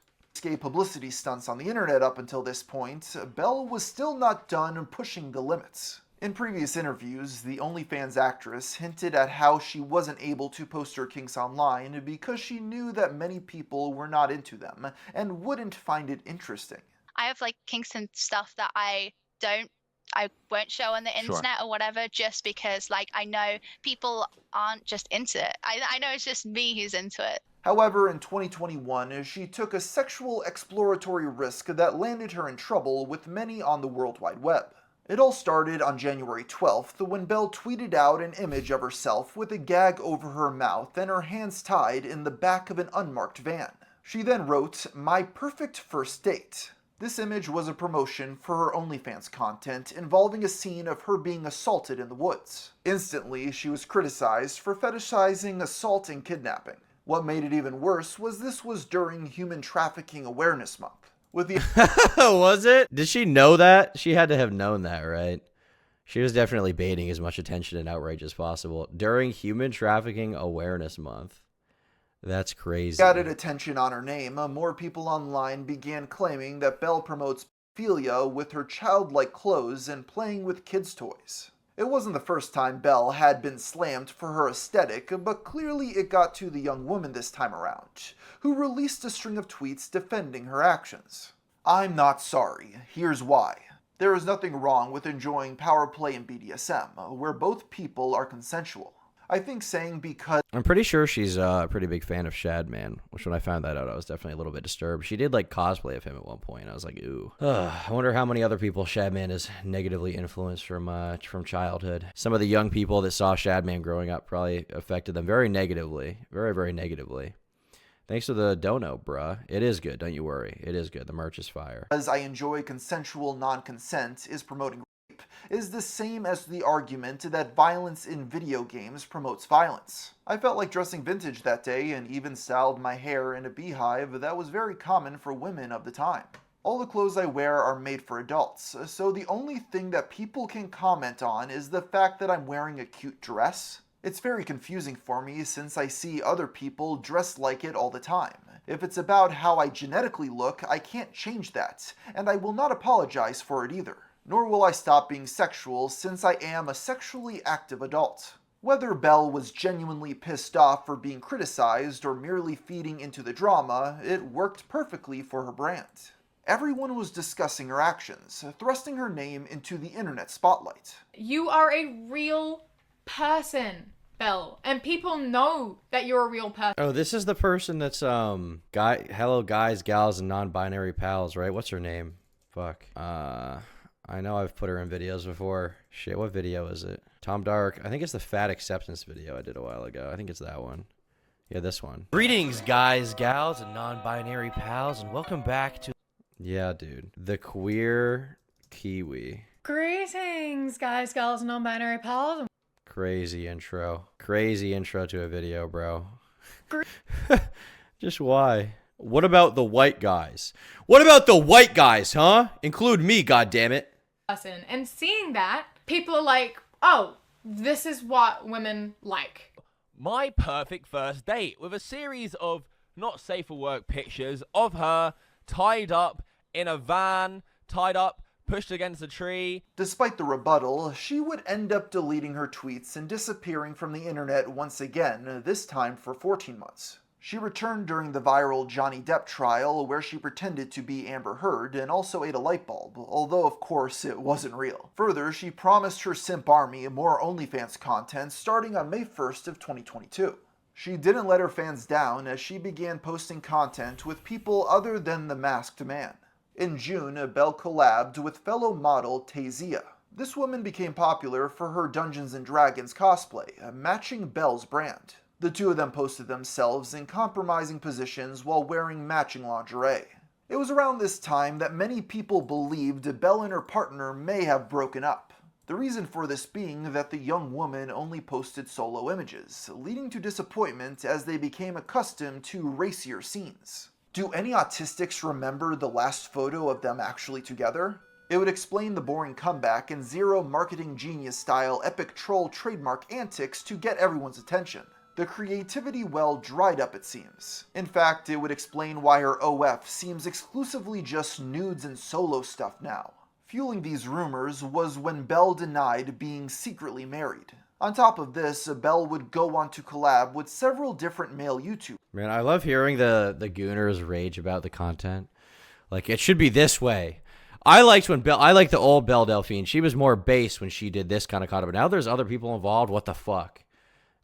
Speaker 2: Publicity stunts on the internet up until this point, Belle was still not done pushing the limits. In previous interviews, the OnlyFans actress hinted at how she wasn't able to post her kinks online because she knew that many people were not into them and wouldn't find it interesting.
Speaker 4: I have like kinks and stuff that I won't show on the internet or whatever, just because like I know people aren't just into it. I know it's just me who's into it.
Speaker 2: However, in 2021, she took a sexual exploratory risk that landed her in trouble with many on the World Wide Web. It all started on January 12th when Belle tweeted out an image of herself with a gag over her mouth and her hands tied in the back of an unmarked van. She then wrote, "My perfect first date." This image was a promotion for her OnlyFans content involving a scene of her being assaulted in the woods. Instantly, she was criticized for fetishizing assault and kidnapping. What made it even worse was this was during Human Trafficking Awareness Month. With the
Speaker 1: Was it? Did she know that? She had to have known that, right? She was definitely baiting as much attention and outrage as possible during Human Trafficking Awareness Month. That's crazy.
Speaker 2: Added attention on her name, more people online began claiming that Belle promotes pedophilia with her childlike clothes and playing with kids' toys. It wasn't the first time Belle had been slammed for her aesthetic, but clearly it got to the young woman this time around, who released a string of tweets defending her actions. I'm not sorry. Here's why. There is nothing wrong with enjoying power play in BDSM, where both people are consensual. I think saying because...
Speaker 1: I'm pretty sure she's a pretty big fan of Shadman, which when I found that out, I was definitely a little bit disturbed. She did like cosplay of him at one point. I was like, ooh. I wonder how many other people Shadman is negatively influenced from childhood. Some of the young people that saw Shadman growing up probably affected them very negatively. Very, very negatively. Thanks to the dono, bruh. It is good, don't you worry. It is good. The merch is fire.
Speaker 2: As I enjoy consensual non-consent is promoting rape is the same as the argument that violence in video games promotes violence. I felt like dressing vintage that day and even styled my hair in a beehive that was very common for women of the time. All the clothes I wear are made for adults, so the only thing that people can comment on is the fact that I'm wearing a cute dress. It's very confusing for me since I see other people dressed like it all the time. If it's about how I genetically look, I can't change that, and I will not apologize for it either. Nor will I stop being sexual since I am a sexually active adult. Whether Belle was genuinely pissed off for being criticized or merely feeding into the drama, it worked perfectly for her brand. Everyone was discussing her actions, thrusting her name into the internet spotlight.
Speaker 20: You are a real person, Belle, and people know that you're a real person.
Speaker 1: Oh, this is the person that's hello guys, gals, and non-binary pals, right? What's her name? Fuck. I know I've put her in videos before. Shit, what video is it? Tom Dark. I think it's the fat acceptance video I did a while ago. I think it's that one. Yeah, this one. Greetings, guys, gals, and non-binary pals, and welcome back to... Yeah, dude. The queer Kiwi.
Speaker 20: Greetings, guys, gals, and non-binary pals.
Speaker 1: Crazy intro. Crazy intro to a video, bro. Just why? What about the white guys? What about the white guys, huh? Include me, goddammit.
Speaker 20: And seeing that, people are like, oh, this is what women like.
Speaker 7: My perfect first date with a series of not safe for work pictures of her tied up in a van, tied up, pushed against a tree.
Speaker 2: Despite the rebuttal, she would end up deleting her tweets and disappearing from the internet once again, this time for 14 months. She returned during the viral Johnny Depp trial where she pretended to be Amber Heard and also ate a light bulb, although of course it wasn't real. Further, she promised her simp army more OnlyFans content starting on May 1st of 2022. She didn't let her fans down as she began posting content with people other than the masked man. In June, Belle collabed with fellow model Tazia. This woman became popular for her Dungeons & Dragons cosplay, matching Belle's brand. The two of them posted themselves in compromising positions while wearing matching lingerie. It was around this time that many people believed Belle and her partner may have broken up. The reason for this being that the young woman only posted solo images, leading to disappointment as they became accustomed to racier scenes. Do any autistics remember the last photo of them actually together? It would explain the boring comeback and zero marketing genius style epic troll trademark antics to get everyone's attention. The creativity well dried up, it seems. In fact, it would explain why her OF seems exclusively just nudes and solo stuff now. Fueling these rumors was when Belle denied being secretly married. On top of this, Belle would go on to collab with several different male YouTubers.
Speaker 1: Man, I love hearing the gooners rage about the content. Like, it should be this way. I like the old Belle Delphine. She was more base when she did this kind of content, but now there's other people involved. What the fuck?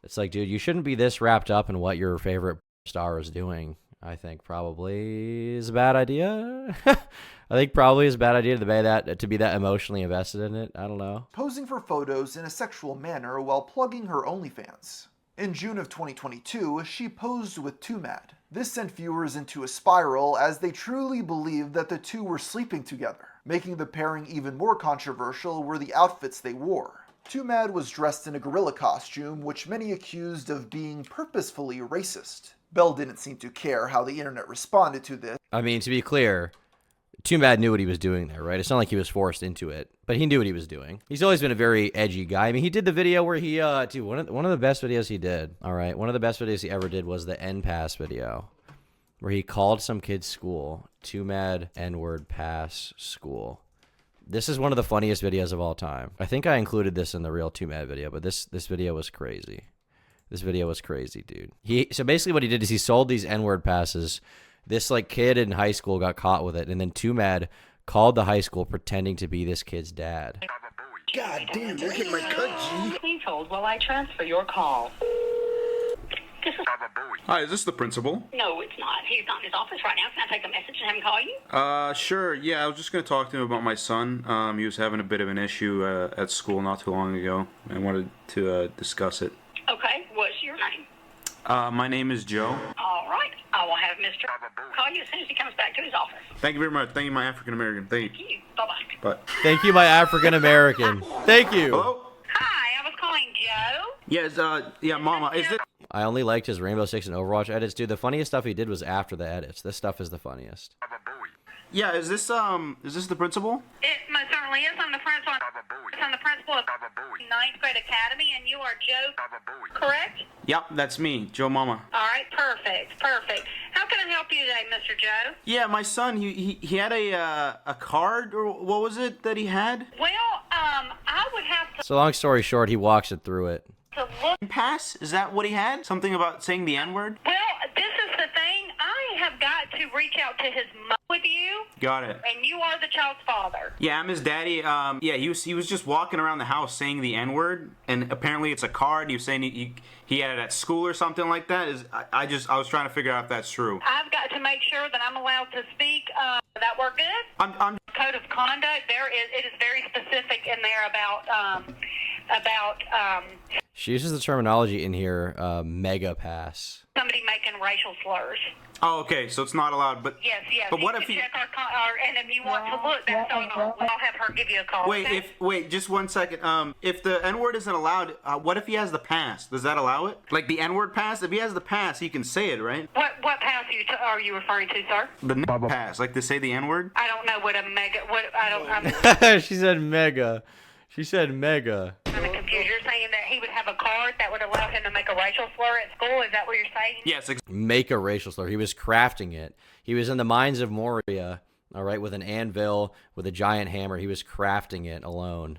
Speaker 1: It's like, dude, you shouldn't be this wrapped up in what your favorite star is doing. I think probably is a bad idea. I think probably is a bad idea to be that emotionally invested in it. I don't know.
Speaker 2: Posing for photos in a sexual manner while plugging her OnlyFans. In June of 2022, she posed with 2Mad. This sent viewers into a spiral as they truly believed that the two were sleeping together. Making the pairing even more controversial were the outfits they wore. 2Mad was dressed in a gorilla costume, which many accused of being purposefully racist. Belle didn't seem to care how the internet responded to this.
Speaker 1: I mean, to be clear, Too Mad knew what he was doing there, right? It's not like he was forced into it, but he knew what he was doing. He's always been a very edgy guy. I mean, he did the video where he, dude, one of the best videos he did. All right, one of the best videos he ever did was the N-Pass video, where he called some kid's school Too Mad N-Word Pass School. This is one of the funniest videos of all time. I think I included this in the real Too Mad video, but this video was crazy. This video was crazy, dude. So basically what he did is he sold these N-word passes. This like kid in high school got caught with it, and then Too Mad called the high school pretending to be this kid's dad.
Speaker 15: God damn, look at my cut, G.
Speaker 21: Please hold while I transfer your call.
Speaker 22: Hi, is this the principal?
Speaker 21: No, it's not. He's not in his office right now. Can I take a message and have him call you?
Speaker 22: Sure. Yeah, I was just going to talk to him about my son. He was having a bit of an issue at school not too long ago. I wanted to discuss it.
Speaker 21: Okay, what's your name?
Speaker 22: My name is Joe.
Speaker 21: All right, I will have Mr. call you as soon as he comes back to his office.
Speaker 22: Thank you very much. Thank you, my African American. Thank you.
Speaker 21: Bye-bye.
Speaker 22: Bye.
Speaker 1: Thank you, my African American. Thank you.
Speaker 22: Hello?
Speaker 21: Hi, I was calling Joe.
Speaker 22: Yes, yeah, Mama. Is it?
Speaker 1: I only liked his Rainbow Six and Overwatch edits, dude. The funniest stuff he did was after the edits. This stuff is the funniest.
Speaker 22: Yeah, is this the principal?
Speaker 21: It most certainly is. I'm the principal. I'm the principal of 9th grade academy, and you are Joe, correct?
Speaker 22: Yep, that's me, Joe Mama.
Speaker 21: All right, perfect. How can I help you today, Mr. Joe?
Speaker 22: Yeah, my son, he had a card, or what was it that he had?
Speaker 21: Well, I would have to
Speaker 1: So long story short, he walks it through it.
Speaker 21: look.
Speaker 22: Pass? Is that what he had? Something about saying the N-word?
Speaker 21: Well, this is the thing. I have got to reach out to his mom with you.
Speaker 22: Got it.
Speaker 21: And you are the child's father.
Speaker 22: Yeah, I'm his daddy. Yeah, he was just walking around the house saying the N-word, and apparently it's a card. He was saying he had it at school or something like that. I was trying to figure out if that's true.
Speaker 21: I've got to make sure that I'm allowed to speak. That work good?
Speaker 22: I'm
Speaker 21: Code of conduct. It is very specific in there about.
Speaker 1: She uses the terminology in here, mega pass.
Speaker 21: Somebody making racial slurs.
Speaker 22: Oh, okay, so it's not allowed, but...
Speaker 21: Yes.
Speaker 22: But what
Speaker 21: you
Speaker 22: if
Speaker 21: can
Speaker 22: he...
Speaker 21: check and if you want to look, that's on. I'll have her give you a call.
Speaker 22: Wait,
Speaker 21: okay?
Speaker 22: wait, just 1 second. If the N-word isn't allowed, what if he has the pass? Does that allow it? Like the N-word pass? If he has the pass, he can say it, right?
Speaker 21: What pass are you referring to, sir?
Speaker 22: The pass, like to say the N-word?
Speaker 21: I don't know what a mega. What I don't.
Speaker 1: She said mega. She said mega.
Speaker 21: On the computer, saying that he would have a card that would allow him to make a racial slur at school. Is that what you're saying?
Speaker 22: Yes.
Speaker 1: Make a racial slur. He was crafting it. He was in the mines of Moria, all right, with an anvil, with a giant hammer. He was crafting it alone,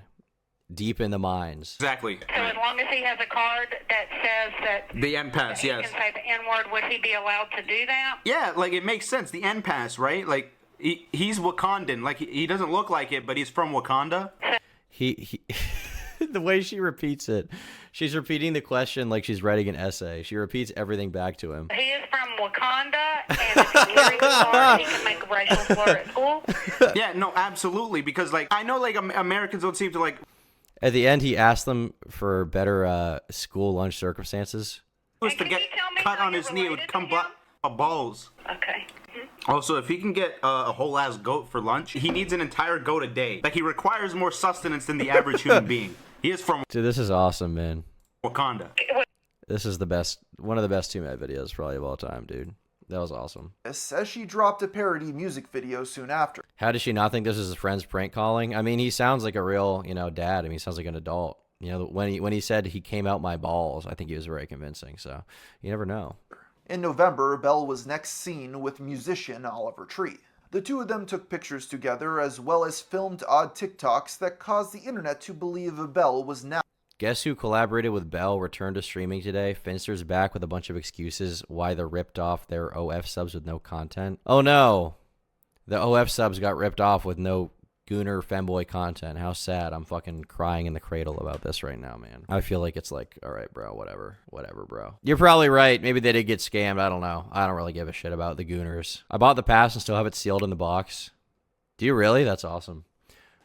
Speaker 1: deep in the mines.
Speaker 22: Exactly.
Speaker 21: So as long as he has a card that says that
Speaker 22: The N-pass,
Speaker 21: he
Speaker 22: yes.
Speaker 21: can say the N-word, would he be allowed to do that?
Speaker 22: Yeah, like it makes sense. The N-pass, right? Like he's Wakandan. Like he doesn't look like it, but he's from Wakanda.
Speaker 1: He the way she repeats it, she's repeating the question like she's writing an essay. She repeats everything back to him.
Speaker 21: He is from Wakanda, and if he carries a card, he can make a racial slur at school.
Speaker 22: Yeah, no, absolutely. Because like I know, like Americans don't seem to like.
Speaker 1: At the end, he asked them for better school lunch circumstances.
Speaker 22: Was to get cut on his knee, it would come balls.
Speaker 21: Okay.
Speaker 22: Also, if he can get a whole ass goat for lunch, he needs an entire goat a day. Like he requires more sustenance than the average human being. He is from
Speaker 1: Dude, this is awesome, man.
Speaker 22: Wakanda.
Speaker 1: This is the best, one of the best 2Mad videos probably of all time, dude. That was awesome.
Speaker 2: As she dropped a parody music video soon after.
Speaker 1: How does she not think this is his friend's prank calling? I mean, he sounds like a real, dad. I mean, he sounds like an adult. When he said he came out my balls, I think he was very convincing. So you never know.
Speaker 2: In November, Belle was next seen with musician Oliver Tree. The two of them took pictures together as well as filmed odd TikToks that caused the internet to believe Belle was now.
Speaker 1: Guess who collaborated with Belle returned to streaming today? Finster's back with a bunch of excuses why they ripped off their OF subs with no content. Oh no! The OF subs got ripped off with no Gooner femboy content. How sad. I'm fucking crying in the cradle about this right now, man. I feel like it's like, alright, bro, whatever, bro. You're probably right. Maybe they did get scammed. I don't know. I don't really give a shit about the Gooners. I bought the pass and still have it sealed in the box. Do you really? That's awesome.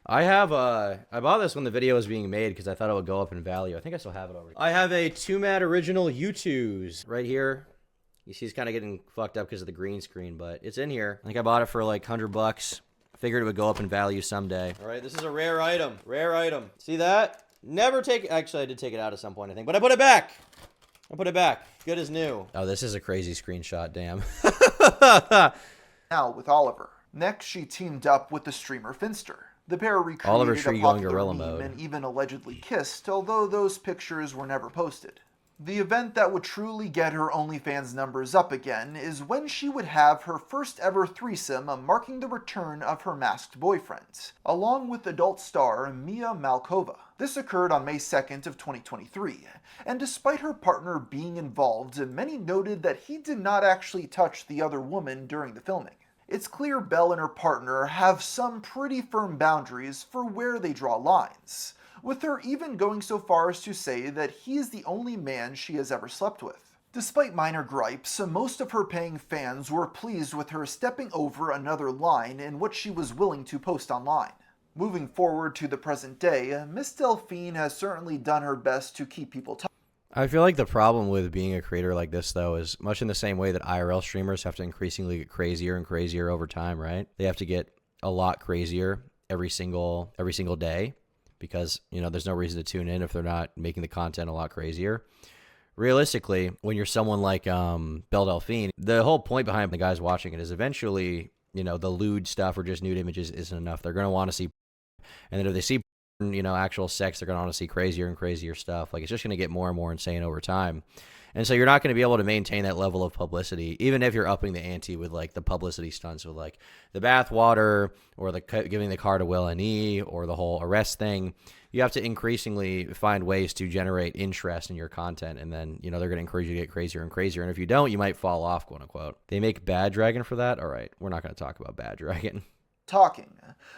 Speaker 1: I bought this when the video was being made because I thought it would go up in value. I think I still have it over here. I have a 2Mad original U2s right here. You see it's kind of getting fucked up because of the green screen, but it's in here. I think I bought it for like $100. Figured it would go up in value someday. All right, this is a rare item. Rare item. See that? Never take it. Actually, I did take it out at some point, I think, but I put it back. Good as new. Oh, this is a crazy screenshot, damn.
Speaker 2: Now with Oliver. Next, she teamed up with the streamer Finster. The pair
Speaker 1: Oliver
Speaker 2: recreated
Speaker 1: Tree
Speaker 2: a
Speaker 1: going
Speaker 2: popular
Speaker 1: gorilla
Speaker 2: meme
Speaker 1: mode.
Speaker 2: and even allegedly kissed, although those pictures were never posted. The event that would truly get her OnlyFans numbers up again is when she would have her first ever threesome, marking the return of her masked boyfriend, along with adult star Mia Malkova. This occurred on May 2nd of 2023, and despite her partner being involved, many noted that he did not actually touch the other woman during the filming. It's clear Belle and her partner have some pretty firm boundaries for where they draw lines, with her even going so far as to say that he is the only man she has ever slept with. Despite minor gripes, most of her paying fans were pleased with her stepping over another line in what she was willing to post online. Moving forward to the present day, Miss Delphine has certainly done her best to keep people talking.
Speaker 1: I feel like the problem with being a creator like this, though, is much in the same way that IRL streamers have to increasingly get crazier and crazier over time, right? They have to get a lot crazier every single day because, you know, there's no reason to tune in if they're not making the content a lot crazier. Realistically, when you're someone like Belle Delphine, the whole point behind the guys watching it is eventually, you know, the lewd stuff or just nude images isn't enough. They're going to want to see, and then if they see, you know, actual sex, they're going to want to see crazier and crazier stuff. Like, it's just going to get more and more insane over time. And so you're not going to be able to maintain that level of publicity, even if you're upping the ante with, like, the publicity stunts with, like, the bathwater or the giving the car to Will and E or the whole arrest thing. You have to increasingly find ways to generate interest in your content, and then, you know, they're going to encourage you to get crazier and crazier. And if you don't, you might fall off, quote unquote. They make Bad Dragon for that? All right, we're not going to talk about Bad Dragon.
Speaker 2: Talking,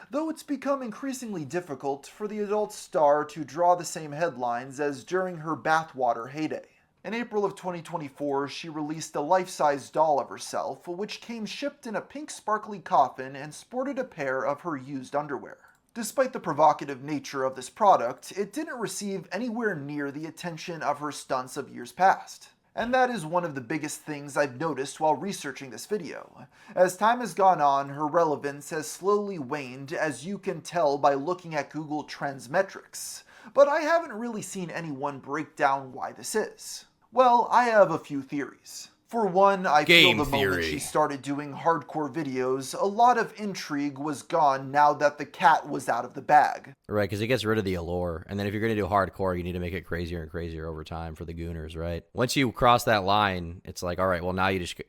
Speaker 2: though it's become increasingly difficult for the adult star to draw the same headlines as during her Bathwater heyday. In April of 2024, she released a life-size doll of herself, which came shipped in a pink sparkly coffin and sported a pair of her used underwear. Despite the provocative nature of this product, it didn't receive anywhere near the attention of her stunts of years past. And that is one of the biggest things I've noticed while researching this video. As time has gone on, her relevance has slowly waned, as you can tell by looking at Google Trends metrics. But I haven't really seen anyone break down why this is. Well, I have a few theories. For one, I feel the moment she started doing hardcore videos, a lot of intrigue was gone now that the cat was out of the bag.
Speaker 1: Right, because it gets rid of the allure. And then if you're going to do hardcore, you need to make it crazier and crazier over time for the gooners, right? Once you cross that line, it's like, all right, well, now you're just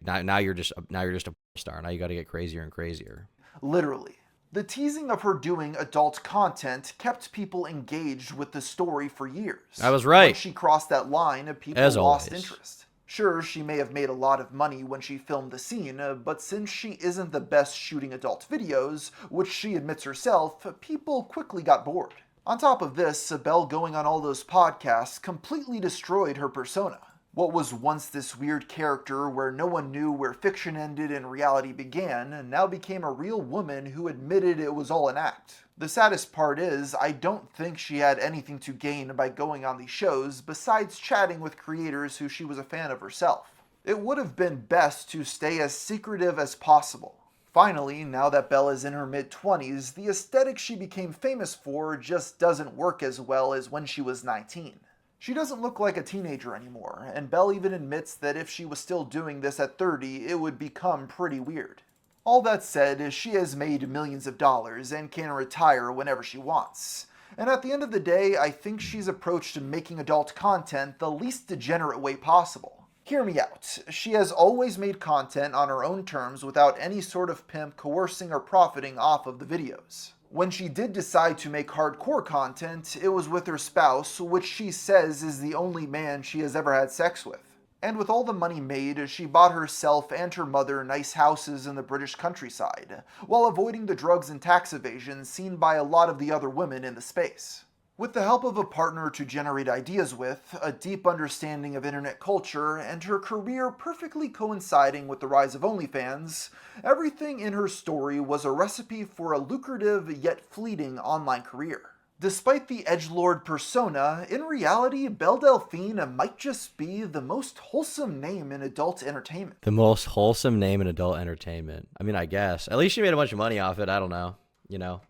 Speaker 1: a star. Now you got to get crazier and crazier.
Speaker 2: Literally. The teasing of her doing adult content kept people engaged with the story for years.
Speaker 1: I was right.
Speaker 2: Once she crossed that line, people lost interest. Sure, she may have made a lot of money when she filmed the scene, but since she isn't the best shooting adult videos, which she admits herself, people quickly got bored. On top of this, Belle going on all those podcasts completely destroyed her persona. What was once this weird character where no one knew where fiction ended and reality began, now became a real woman who admitted it was all an act. The saddest part is, I don't think she had anything to gain by going on these shows besides chatting with creators who she was a fan of herself. It would have been best to stay as secretive as possible. Finally, now that Belle is in her mid-20s, the aesthetic she became famous for just doesn't work as well as when she was 19. She doesn't look like a teenager anymore, and Belle even admits that if she was still doing this at 30, it would become pretty weird. All that said, she has made millions of dollars and can retire whenever she wants. And at the end of the day, I think she's approached making adult content the least degenerate way possible. Hear me out. She has always made content on her own terms without any sort of pimp coercing or profiting off of the videos. When she did decide to make hardcore content, it was with her spouse, which she says is the only man she has ever had sex with. And with all the money made, she bought herself and her mother nice houses in the British countryside, while avoiding the drugs and tax evasion seen by a lot of the other women in the space. With the help of a partner to generate ideas with, a deep understanding of internet culture, and her career perfectly coinciding with the rise of OnlyFans, everything in her story was a recipe for a lucrative yet fleeting online career. Despite the edgelord persona, in reality, Belle Delphine might just be the most wholesome name in adult entertainment.
Speaker 1: The most wholesome name in adult entertainment. I mean, I guess. At least she made a bunch of money off it. I don't know. You know,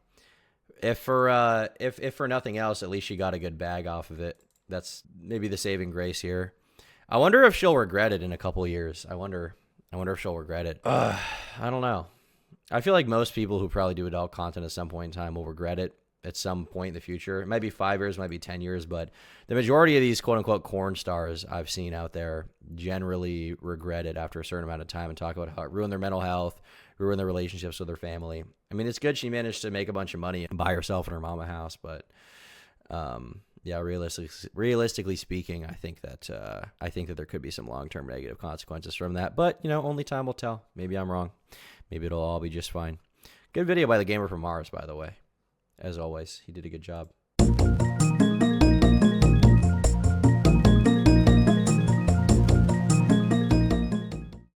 Speaker 1: if for nothing else, at least she got a good bag off of it. That's maybe the saving grace here. I wonder if she'll regret it in a couple years. I wonder if she'll regret it. I don't know. I feel like most people who probably do adult content at some point in time will regret it at some point in the future. It might be 5 years, might be 10 years, but the majority of these quote-unquote corn stars I've seen out there generally regret it after a certain amount of time and talk about how it ruined their mental health, ruined their relationships with their family. I mean, it's good she managed to make a bunch of money and buy herself and her mama house, but yeah, realistically speaking, I think that there could be some long-term negative consequences from that. But, you know, only time will tell. Maybe I'm wrong. Maybe it'll all be just fine. Good video by the Gamer from Mars, by the way. As always, he did a good job.